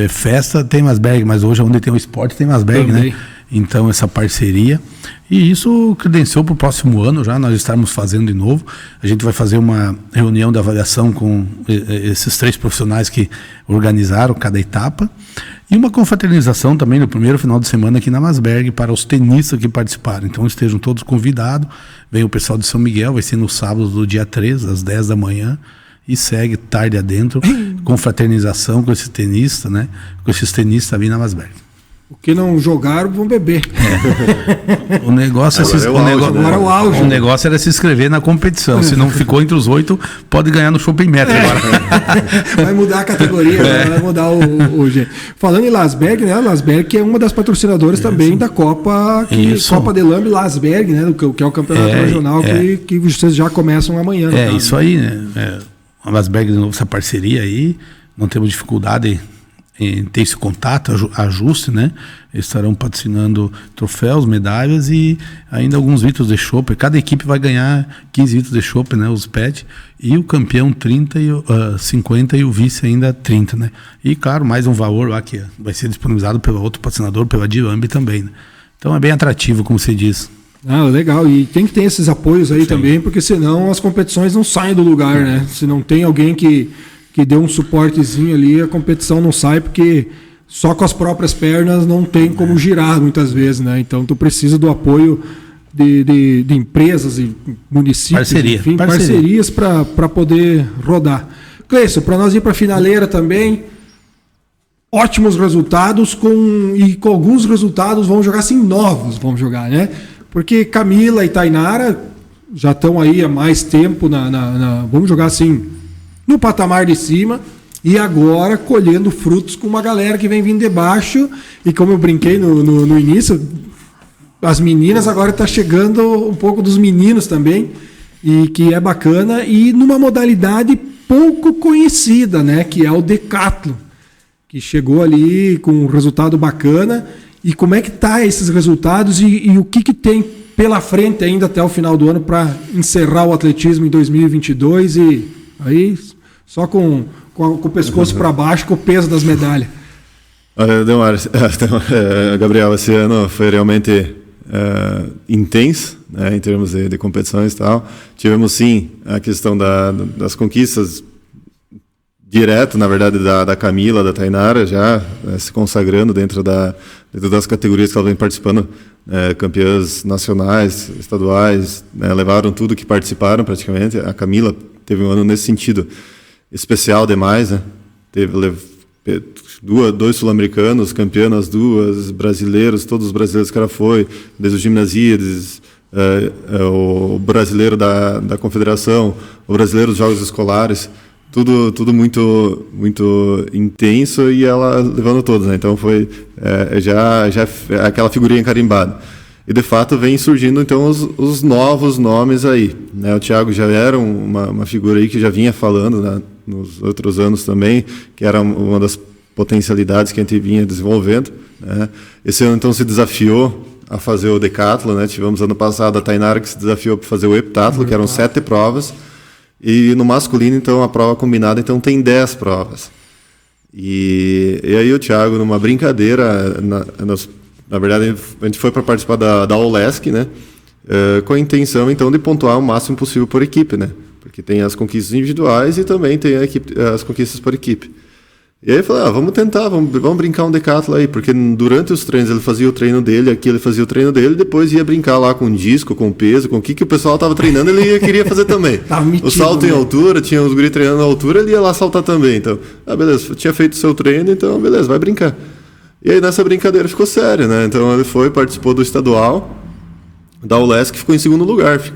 festa tem Lasberg, mas hoje onde tem o esporte tem Lasberg, né? Então essa parceria, e isso credenciou para o próximo ano já, nós estamos fazendo de novo. A gente vai fazer uma reunião de avaliação com esses 3 profissionais que organizaram cada etapa, e uma confraternização também no primeiro final de semana aqui na Lasberg para os tenistas que participaram. Então estejam todos convidados, vem o pessoal de São Miguel, vai ser no sábado do dia 3, às 10 da manhã, e segue tarde adentro, confraternização com esse tenista, né? Com esses tenistas ali na Lasberg. O que não jogaram vão beber. O negócio o negócio era se inscrever na competição. Se não ficou entre os 8, pode ganhar no Shopping Metro agora. Vai mudar a categoria, vai mudar o G. Falando em Lasberg, né? Lasberg que é uma das patrocinadoras também da Copa, Copa de Lambe Lasberg, né? Que é o campeonato regional que vocês já começam amanhã. Isso aí, né? A Lasberg de novo, essa parceria aí, não temos dificuldade em ter esse contato, ajuste, né? Eles estarão patrocinando troféus, medalhas e ainda alguns litros de chopp. Cada equipe vai ganhar 15 litros de chopp, né? Os PET, e o campeão 30 e 50 e o vice ainda 30, né? E claro, mais um valor lá que vai ser disponibilizado pelo outro patrocinador, pela Dilambe também, né? Então é bem atrativo, como você diz. Legal, e tem que ter esses apoios aí também, porque senão as competições não saem do lugar, né? Se não tem alguém que dê um suportezinho ali, a competição não sai, porque só com as próprias pernas não tem como girar muitas vezes, né? Então tu precisa do apoio de empresas e municípios, enfim, parcerias para poder rodar. Cleison, para nós ir para a finaleira também, ótimos resultados, com alguns resultados vamos jogar assim, novos, né? Porque Camila e Tainara já estão aí há mais tempo, vamos jogar assim, no patamar de cima, e agora colhendo frutos com uma galera que vem vindo de baixo, e como eu brinquei no início, as meninas agora está chegando um pouco dos meninos também, e que é bacana, e numa modalidade pouco conhecida, né, que é o decathlon, que chegou ali com um resultado bacana. E como é que tá esses resultados e o que tem pela frente ainda até o final do ano para encerrar o atletismo em 2022 e aí só com o pescoço para baixo, com o peso das medalhas? Gabriel, esse ano foi realmente intenso, né, em termos de competições e tal. Tivemos sim a questão das conquistas direto, na verdade, da Camila, da Tainara, já se consagrando dentro das categorias que ela vem participando, campeãs nacionais, estaduais, né, levaram tudo que participaram praticamente. A Camila teve um ano nesse sentido especial demais, né? Teve dois sul-americanos, campeã nas duas, brasileiros, todos os brasileiros que ela foi, desde o Gimnasíades, o brasileiro da Confederação, o brasileiro dos Jogos Escolares. Tudo muito, muito intenso e ela levando todos, né? Então foi já aquela figurinha carimbada. E de fato vem surgindo então os novos nomes aí, né? O Thiago já era uma figura aí que já vinha falando, né, nos outros anos também, que era uma das potencialidades que a gente vinha desenvolvendo, né? Esse ano então se desafiou a fazer o decathlon, né? Tivemos ano passado a Tainara que se desafiou para fazer o heptathlon, que eram 7 provas. E no masculino, então, a prova combinada então tem 10 provas. E aí o Thiago, numa brincadeira, na verdade, a gente foi para participar da OLESC, né? Com a intenção, então, de pontuar o máximo possível por equipe, né? Porque tem as conquistas individuais e também tem as conquistas por equipe. E aí eu falei, vamos tentar, vamos brincar um decathlon aí, porque durante os treinos ele fazia o treino dele, aqui ele fazia o treino dele, depois ia brincar lá com disco, com peso, com o que o pessoal estava treinando, ele queria fazer também. O salto em altura, tinha os guris treinando na altura, ele ia lá saltar também. Então, beleza, tinha feito o seu treino, então beleza, vai brincar. E aí nessa brincadeira ficou sério, né? Então ele participou do estadual, da ULESC, ficou em segundo lugar, se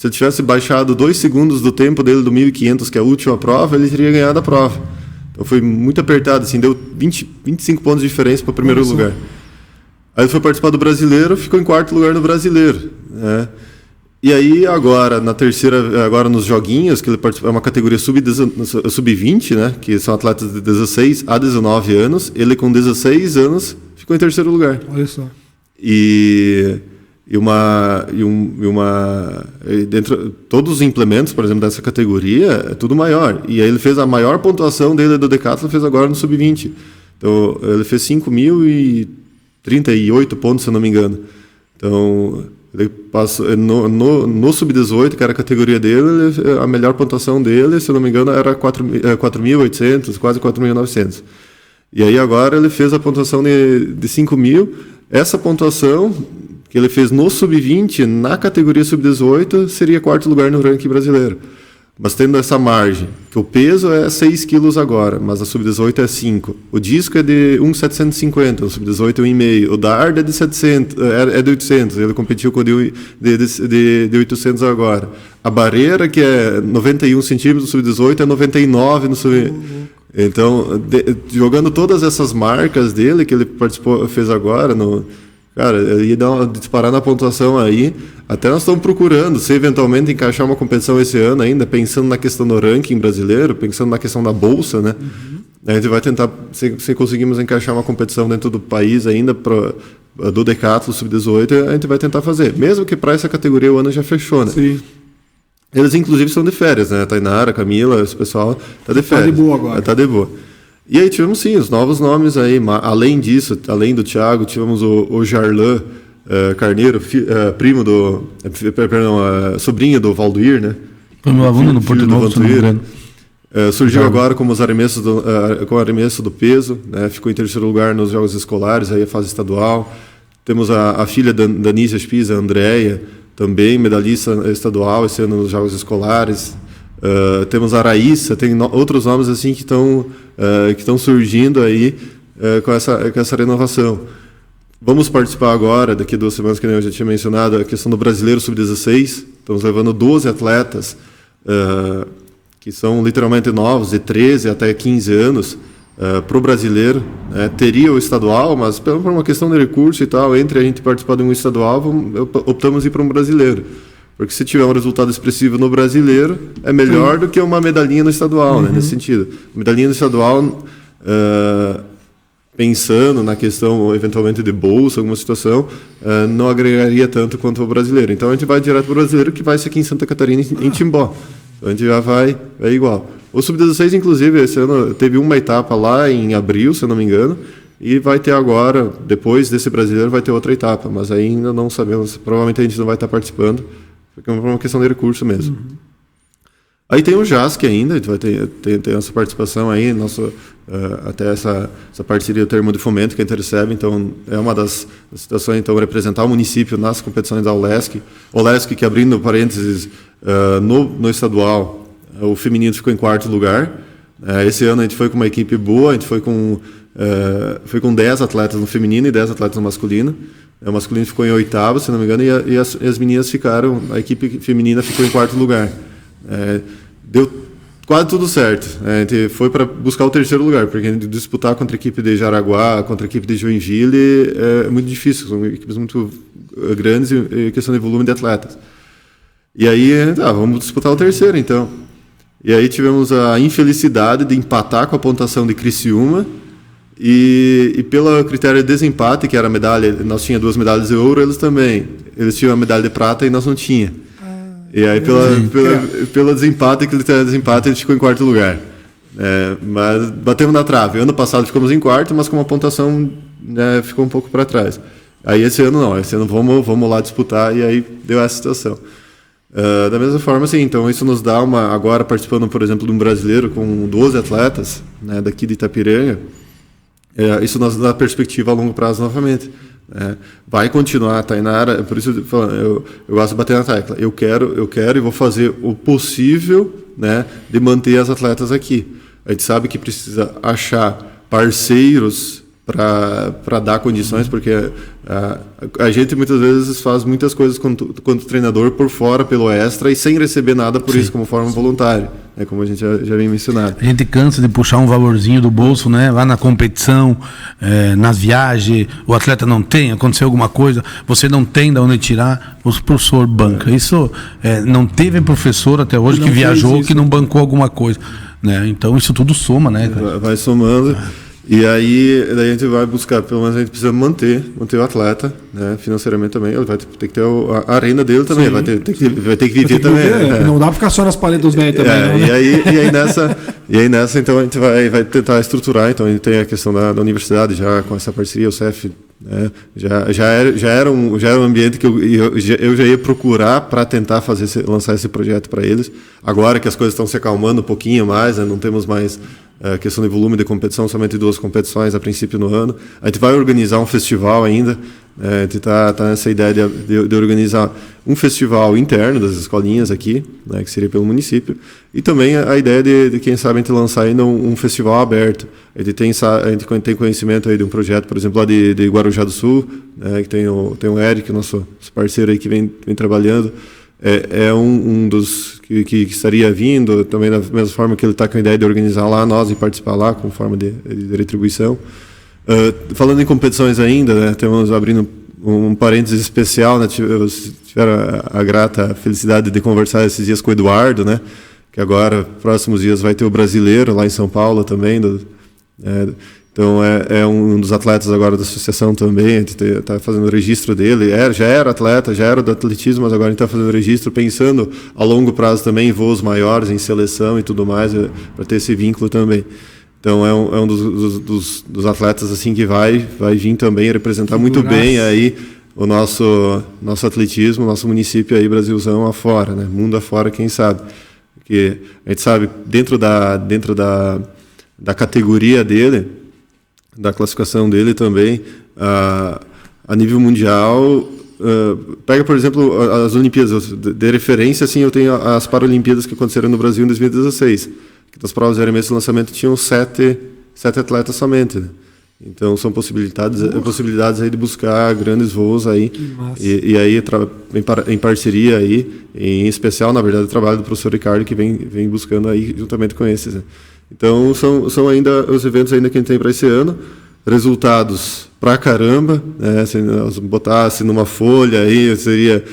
ele tivesse baixado 2 segundos do tempo dele do 1.500, que é a última prova, ele teria ganhado a prova. Então foi muito apertado, assim, deu 25 pontos de diferença para o primeiro lugar. Aí ele foi participar do brasileiro, ficou em 4º lugar no brasileiro, né? E aí agora, agora nos joguinhos, que ele participou, é uma categoria sub-20, né? Que são atletas de 16 a 19 anos, ele com 16 anos ficou em 3º lugar. Olha só. Dentro todos os implementos, por exemplo, dessa categoria, é tudo maior. E aí ele fez a maior pontuação dele do decathlon, fez agora no sub-20. Então ele fez 5.038 pontos, se eu não me engano. Então ele passou no sub-18, que era a categoria dele, a melhor pontuação dele, se eu não me engano, era 4.800, quase 4.900. E aí agora ele fez a pontuação de 5.000. Essa pontuação que ele fez no sub-20, na categoria sub-18, seria 4º lugar no ranking brasileiro. Mas tendo essa margem, que o peso é 6 quilos agora, mas a sub-18 é 5. O disco é de 1.750, o sub-18 é 1,5. O dart é de 700, é de 800, ele competiu com o de 800 agora. A barreira, que é 91 centímetros no sub-18, é 99 no sub... Então, jogando todas essas marcas dele, que ele fez agora, cara, ele ia disparar na pontuação aí. Até nós estamos procurando, se eventualmente encaixar uma competição esse ano ainda, pensando na questão do ranking brasileiro, pensando na questão da bolsa, né? Uhum. A gente vai tentar, se conseguirmos encaixar uma competição dentro do país ainda, do decathlon sub-18, a gente vai tentar fazer. Mesmo que para essa categoria o ano já fechou, né? Sim. Eles, inclusive, são de férias, né? A Tainara, a Camila, esse pessoal tá de férias. Tá de boa agora. Tá de boa. E aí tivemos, sim, os novos nomes aí. Além disso, além do Thiago, tivemos o Jarlan Carneiro, primo sobrinho do Valdoir, né? Foi meu aluno no Porto Novo, se não me engano. Surgiu agora com o arremesso do peso, né? Ficou em 3º lugar nos Jogos Escolares, aí a fase estadual. Temos a filha da Anísia Spies, a Andréia, também medalhista estadual esse ano nos Jogos Escolares. Temos a Raíssa, tem outros nomes assim que estão surgindo aí com essa renovação. Vamos participar agora, daqui a 2 semanas, que eu já tinha mencionado, a questão do Brasileiro Sub-16, estamos levando 12 atletas que são literalmente novos, de 13 até 15 anos, para o brasileiro. Teria o estadual, mas por uma questão de recurso e tal, entre a gente participar de um estadual, optamos ir para um brasileiro. Porque se tiver um resultado expressivo no brasileiro, é melhor do que uma medalhinha no estadual, né, nesse sentido. Medalhinha no estadual, pensando na questão, eventualmente, de bolsa, alguma situação, não agregaria tanto quanto o brasileiro. Então, a gente vai direto para o brasileiro, que vai ser aqui em Santa Catarina, em Timbó. Então, a gente já vai igual. O Sub-16, inclusive, esse ano teve uma etapa lá em abril, se eu não me engano, e vai ter agora, depois desse brasileiro, vai ter outra etapa, mas ainda não sabemos, provavelmente a gente não vai estar participando, porque é uma questão de recurso mesmo. Aí tem o JASC ainda, a gente vai ter essa participação aí, até essa parceria, o termo de fomento que a gente recebe, então é uma das situações, então, representar o município nas competições da OLESC. OLESC, que, abrindo parênteses, no estadual, o feminino ficou em 4º lugar. Esse ano a gente foi com uma equipe boa, a gente foi com 10 atletas no feminino e 10 atletas no masculino. O masculino ficou em 8º, se não me engano, e as meninas ficaram, a equipe feminina ficou em 4º lugar. Deu quase tudo certo. A gente foi para buscar o 3º lugar, porque a gente disputar contra a equipe de Jaraguá, contra a equipe de Joinville, é muito difícil, são equipes muito grandes em questão de volume de atletas. E aí, vamos disputar o 3º, então. E aí tivemos a infelicidade de empatar com a pontuação de Criciúma, e pelo critério de desempate, que era a medalha, nós tínhamos 2 medalhas de ouro, eles tinham a medalha de prata e nós não tínhamos. E aí, pelo desempate, critério de desempate, a gente ficou em 4º lugar. Mas batemos na trave. Ano passado ficamos em 4º, mas com uma pontuação, ficou um pouco para trás. Aí esse ano não, esse ano vamos lá disputar, e aí deu essa situação. Da mesma forma, assim, então isso nos dá agora participando, por exemplo, de um brasileiro com 12 atletas, né, daqui de Itapiranga, isso nos dá perspectiva a longo prazo novamente. Vai continuar, Tainara, por isso eu gosto de bater na tecla. Eu quero e vou fazer o possível, né, de manter as atletas aqui. A gente sabe que precisa achar parceiros para dar condições, porque a gente muitas vezes faz muitas coisas quanto treinador por fora, pelo extra, e sem receber nada por isso, como forma voluntária, como a gente já vem mencionado. A gente cansa de puxar um valorzinho do bolso, né? Lá na competição, nas viagens, o atleta não tem, aconteceu alguma coisa, você não tem de onde tirar, o professor banca. Isso não teve professor até hoje que viajou, que não bancou alguma coisa, né? Então isso tudo soma, né, cara? Vai somando. E aí, daí a gente vai buscar, pelo menos a gente precisa manter o atleta, né, financeiramente também. Ele vai ter que ter a renda dele também, vai ter que viver também. Não dá para ficar só nas paredes dos velhos também. Não, né? E aí nessa, então a gente vai tentar estruturar. Então a gente tem a questão da universidade já com essa parceria, o CEF, né, já era um ambiente que eu já ia procurar para tentar lançar esse projeto para eles. Agora que as coisas estão se acalmando um pouquinho mais, né, não temos mais questão de volume de competição, somente 2 competições a princípio no ano. A gente vai organizar um festival ainda, a gente está nessa ideia de organizar um festival interno das escolinhas aqui, né, que seria pelo município, e também a ideia de quem sabe, a gente lançar ainda um festival aberto. A gente tem conhecimento aí de um projeto, por exemplo, lá de Guarujá do Sul, né, que tem o Eric, nosso parceiro aí que vem trabalhando. É um dos que estaria vindo, também da mesma forma que ele está com a ideia de organizar lá, nós e participar lá, com forma de retribuição. Falando em competições ainda, né, estamos abrindo um parênteses especial, né, tiveram a grata felicidade de conversar esses dias com o Eduardo, né, que agora, próximos dias, vai ter o brasileiro lá em São Paulo também, então é um dos atletas agora da associação também, a gente está fazendo o registro dele, já era atleta, já era do atletismo, mas agora a gente está fazendo o registro pensando a longo prazo também em voos maiores, em seleção e tudo mais, para ter esse vínculo também. Então é um dos atletas assim que vai vir também representar muito bem aí o nosso atletismo, nosso município aí, Brasilzão afora, né? Mundo afora, quem sabe. Porque a gente sabe, dentro da categoria dele, da classificação dele também, a nível mundial, pega, por exemplo, as Olimpíadas, de referência, assim, eu tenho as Paralimpíadas que aconteceram no Brasil em 2016, que das provas de arremesso e lançamento tinham 7 atletas somente, né? Então são possibilidades aí de buscar grandes voos aí e aí em parceria aí, em especial na verdade o trabalho do professor Ricardo que vem buscando aí juntamente com esses, né? Então são ainda os eventos ainda que a gente tem para esse ano, resultados pra caramba, né? Se nós botasse numa folha aí seria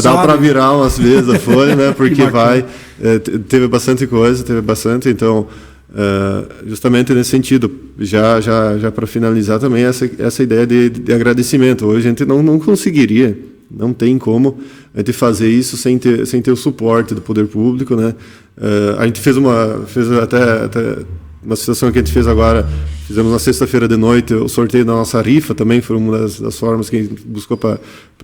dá para virar umas vezes a folha, né? Porque teve bastante coisa, então justamente nesse sentido, já para finalizar também essa ideia de agradecimento. Hoje a gente não conseguiria, não tem como a gente fazer isso sem ter o suporte do poder público, né? A gente fez até uma situação que a gente fez agora, fizemos na sexta-feira de noite o sorteio da nossa rifa, também foi uma das formas que a gente buscou para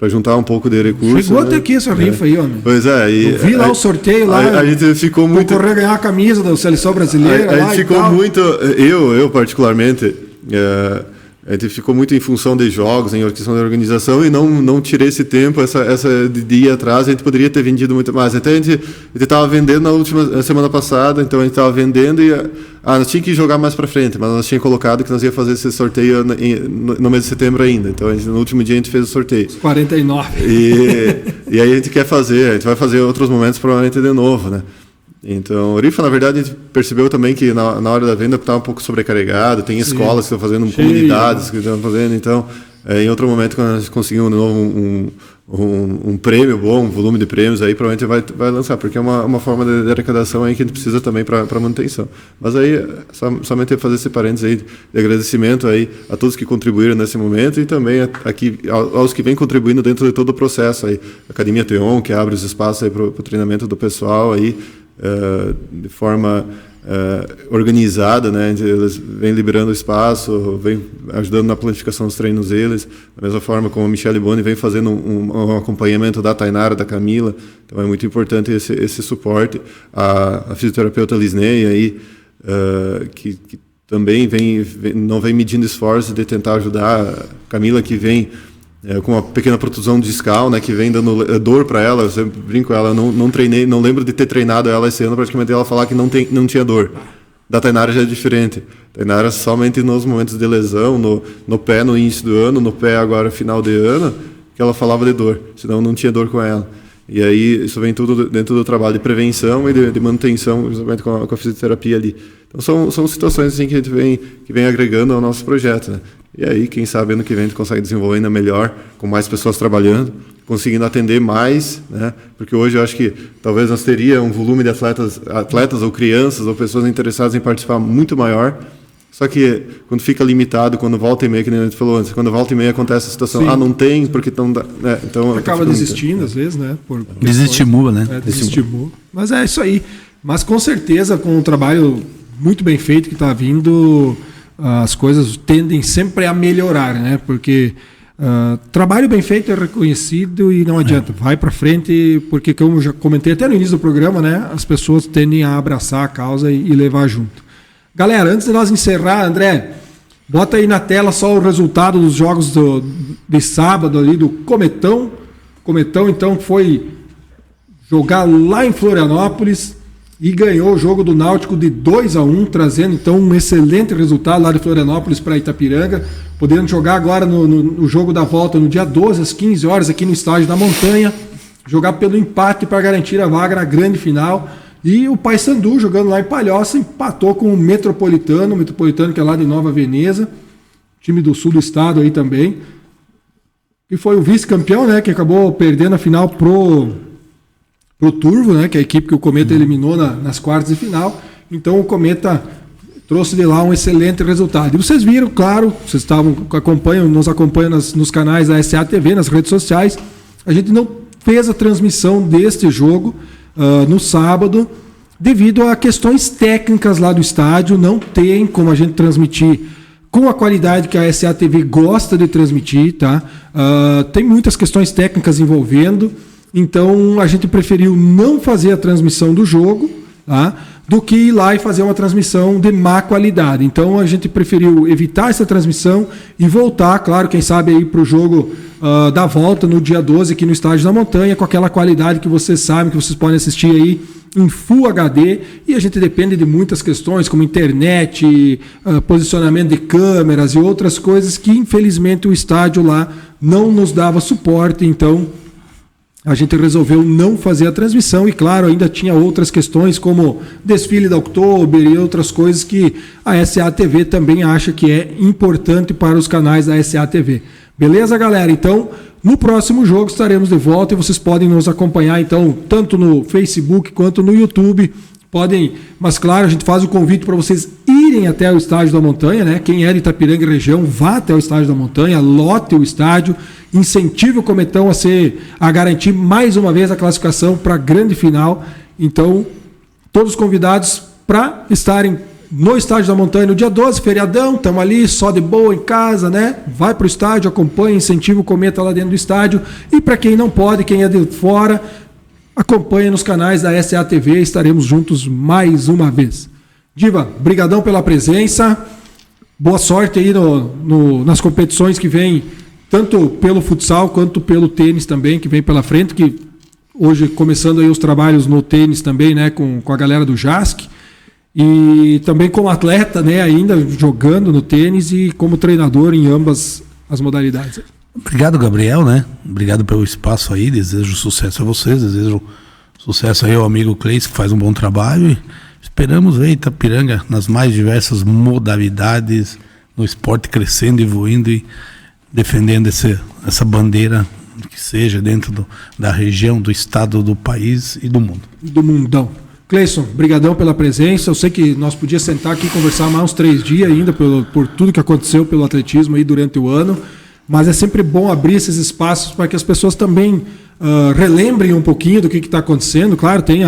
juntar um pouco de recursos. Chegou até aqui essa rifa aí, homem. Pois é. Eu vi lá o sorteio lá. A gente ficou muito... Concorrer a ganhar a camisa da seleção brasileira. A gente ficou muito... Eu particularmente... A gente ficou muito em função de jogos, em questão da organização, e não tirei esse tempo, essa de ir atrás, a gente poderia ter vendido muito mais. Até a gente estava vendendo na semana passada, então a gente estava vendendo e nós tínhamos que jogar mais para frente, mas nós tínhamos colocado que nós ia fazer esse sorteio no mês de setembro ainda. Então no último dia a gente fez o sorteio. 49. E aí a gente vai fazer outros momentos provavelmente de novo, né? Então, o rifa, na verdade, a gente percebeu também que na hora da venda estava um pouco sobrecarregado, tem escolas que estão fazendo, comunidades que estão fazendo, então, em outro momento, quando a gente conseguir de novo um prêmio bom, um volume de prêmios, aí provavelmente vai lançar, porque é uma forma de arrecadação aí que a gente precisa também para manutenção. Mas aí, somente fazer esse parênteses aí de agradecimento aí a todos que contribuíram nesse momento e também aqui aos que vêm contribuindo dentro de todo o processo aí. A Academia Teon, que abre os espaços aí para o treinamento do pessoal aí, de forma organizada, né? Eles vêm liberando espaço, vêm ajudando na planificação dos treinos deles, da mesma forma como a Michele Boni vem fazendo um acompanhamento da Tainara, da Camila, então é muito importante esse suporte. A fisioterapeuta Lisney aí, que também não vem medindo esforços de tentar ajudar a Camila, que vem com uma pequena protusão discal, né, que vem dando dor para ela. Eu sempre brinco com ela, não treinei, não lembro de ter treinado ela esse ano, praticamente ela falar que não tinha dor. Da Tainara já é diferente. Tainara somente nos momentos de lesão, no pé no início do ano, no pé agora final de ano, que ela falava de dor, senão não tinha dor com ela. E aí isso vem tudo dentro do trabalho de prevenção e de manutenção, justamente com a fisioterapia ali. Então são situações assim que a gente vem agregando ao nosso projeto, né? E aí, quem sabe, ano que vem a gente consegue desenvolver ainda melhor, com mais pessoas trabalhando, conseguindo atender mais, né? Porque hoje eu acho que talvez nós teríamos um volume de atletas ou crianças ou pessoas interessadas em participar muito maior, só que quando fica limitado, quando volta e meia, que nem a gente falou antes, quando volta e meia acontece a situação, sim, não tem, porque não dá, né? Então acaba desistindo às vezes, né? Desestimula, né? Desestimula. Mas é isso aí. Mas com certeza, com um trabalho muito bem feito que está vindo, as coisas tendem sempre a melhorar, né? Porque trabalho bem feito é reconhecido e não adianta, vai para frente, porque como eu já comentei até no início do programa, né? As pessoas tendem a abraçar a causa e levar junto. Galera, antes de nós encerrar, André, bota aí na tela só o resultado dos jogos de sábado ali do Cometão. Cometão, então, foi jogar lá em Florianópolis e ganhou o jogo do Náutico de 2-1, trazendo então um excelente resultado lá de Florianópolis para Itapiranga, podendo jogar agora no jogo da volta no dia 12 às 15 horas aqui no Estádio da Montanha, jogar pelo empate para garantir a vaga na grande final. E o Paysandu, jogando lá em Palhoça, empatou com o Metropolitano que é lá de Nova Veneza, time do sul do estado aí também, que foi o vice-campeão, né, que acabou perdendo a final pro Turvo, né, que é a equipe que o Cometa eliminou nas quartas de final. Então o Cometa trouxe de lá um excelente resultado. E vocês viram, claro, vocês nos acompanham nos canais da SATV, nas redes sociais, a gente não fez a transmissão deste jogo no sábado, devido a questões técnicas lá do estádio. Não tem como a gente transmitir com a qualidade que a SATV gosta de transmitir, tá? Tem muitas questões técnicas envolvendo, então a gente preferiu não fazer a transmissão do jogo, tá? Do que ir lá e fazer uma transmissão de má qualidade. Então a gente preferiu evitar essa transmissão e voltar, claro, quem sabe aí para o jogo da volta no dia 12 aqui no Estádio da Montanha, com aquela qualidade que vocês sabem, que vocês podem assistir aí em Full HD, e a gente depende de muitas questões como internet, posicionamento de câmeras e outras coisas que infelizmente o estádio lá não nos dava suporte, então a gente resolveu não fazer a transmissão e, claro, ainda tinha outras questões como desfile da Oktober e outras coisas que a SA-TV também acha que é importante para os canais da SA-TV. Beleza, galera? Então, no próximo jogo estaremos de volta e vocês podem nos acompanhar, então, tanto no Facebook quanto no YouTube. Podem, mas claro, a gente faz o convite para vocês irem até o Estádio da Montanha, né? Quem é de Itapiranga e região, vá até o Estádio da Montanha, lote o estádio, incentive o Cometão a garantir mais uma vez a classificação para a grande final. Então, todos convidados para estarem no Estádio da Montanha no dia 12, feriadão, estamos ali só de boa em casa, né? Vai para o estádio, acompanha, incentiva o Cometa lá dentro do estádio. E para quem não pode, quem é de fora, acompanha nos canais da SA-TV, estaremos juntos mais uma vez. Diva, brigadão pela presença, boa sorte aí nas competições que vem, tanto pelo futsal quanto pelo tênis também, que vem pela frente, que hoje começando aí os trabalhos no tênis também, né, com a galera do JASC, e também como atleta, né, ainda jogando no tênis e como treinador em ambas as modalidades. Obrigado, Gabriel, né? Obrigado pelo espaço aí, desejo sucesso a vocês, desejo sucesso aí ao amigo Cleis, que faz um bom trabalho, e esperamos ver Itapiranga nas mais diversas modalidades, no esporte crescendo e voando e defendendo essa bandeira que seja dentro da região, do estado, do país e do mundo. Do mundão. Cleison, brigadão pela presença, eu sei que nós podíamos sentar aqui e conversar mais uns 3 dias ainda por tudo que aconteceu pelo atletismo aí durante o ano, mas é sempre bom abrir esses espaços para que as pessoas também relembrem um pouquinho do que está acontecendo. Claro, tem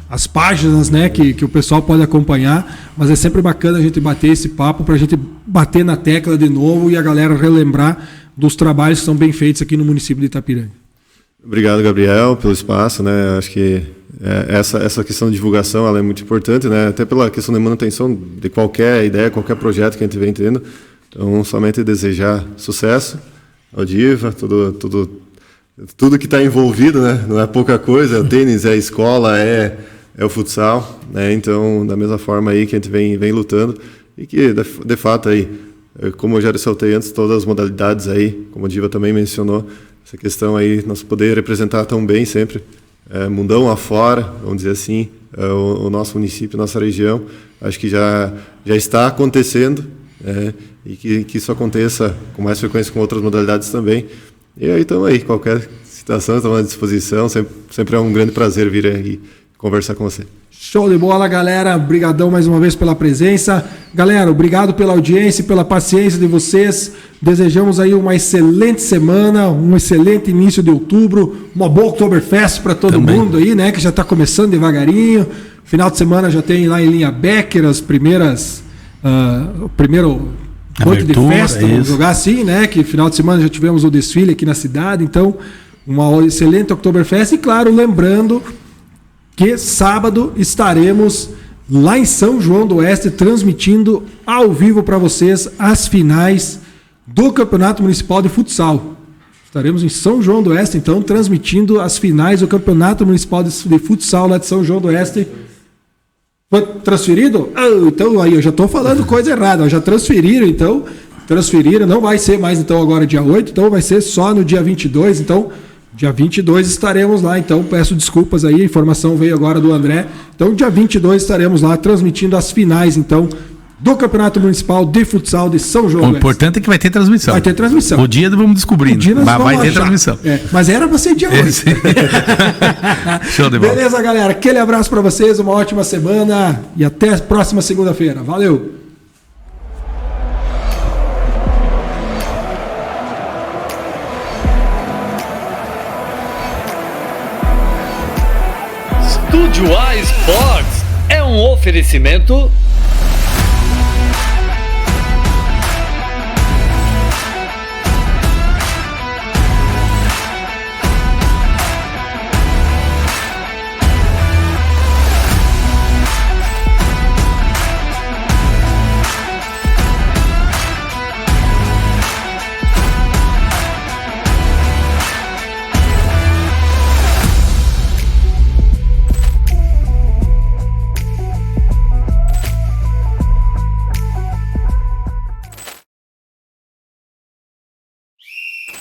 as páginas, né, que o pessoal pode acompanhar, mas é sempre bacana a gente bater esse papo para a gente bater na tecla de novo e a galera relembrar dos trabalhos que são bem feitos aqui no município de Itapiranga. Obrigado, Gabriel, pelo espaço, né? Acho que essa questão de divulgação ela é muito importante, né? Até pela questão de manutenção de qualquer ideia, qualquer projeto que a gente vem tendo. Então, somente desejar sucesso ao Diva, tudo que está envolvido, né? Não é pouca coisa, é o tênis, é a escola, é o futsal, né? Então, da mesma forma aí que a gente vem lutando e que, de fato, aí, como eu já ressaltei antes, todas as modalidades aí, como a Diva também mencionou, essa questão aí, nós poder representar tão bem sempre, mundão afora, vamos dizer assim, o nosso município, nossa região, acho que já está acontecendo, e que isso aconteça com mais frequência com outras modalidades também. E aí estamos aí, qualquer situação estamos à disposição, sempre é um grande prazer vir aqui conversar com você. Show de bola, galera, obrigadão mais uma vez pela presença. Galera, obrigado pela audiência e pela paciência de vocês. Desejamos aí uma excelente semana, um excelente início de outubro, uma boa Oktoberfest para todo mundo aí, né, que já está começando devagarinho. Final de semana já tem lá em Linha Becker as primeiras... o primeiro noite de festa, vamos jogar assim, né? Que final de semana já tivemos o desfile aqui na cidade, então uma excelente Oktoberfest e, claro, lembrando que sábado estaremos lá em São João do Oeste transmitindo ao vivo para vocês as finais do Campeonato Municipal de Futsal. Estaremos em São João do Oeste, então, transmitindo as finais do Campeonato Municipal de Futsal lá de São João do Oeste. Foi transferido? Então aí eu já estou falando coisa errada, já transferiram, então, não vai ser mais então agora dia 8, então vai ser só no dia 22, então dia 22 estaremos lá, então peço desculpas aí, a informação veio agora do André, então dia 22 estaremos lá transmitindo as finais, então, do Campeonato Municipal de Futsal de São João. O importante é que vai ter transmissão. Vai ter transmissão. O dia vamos descobrir, mas vai ter transmissão. Mas era para ser dia 8. Show de bola. Beleza, galera, aquele abraço para vocês, uma ótima semana e até a próxima segunda-feira. Valeu! Estúdio A Esportes é um oferecimento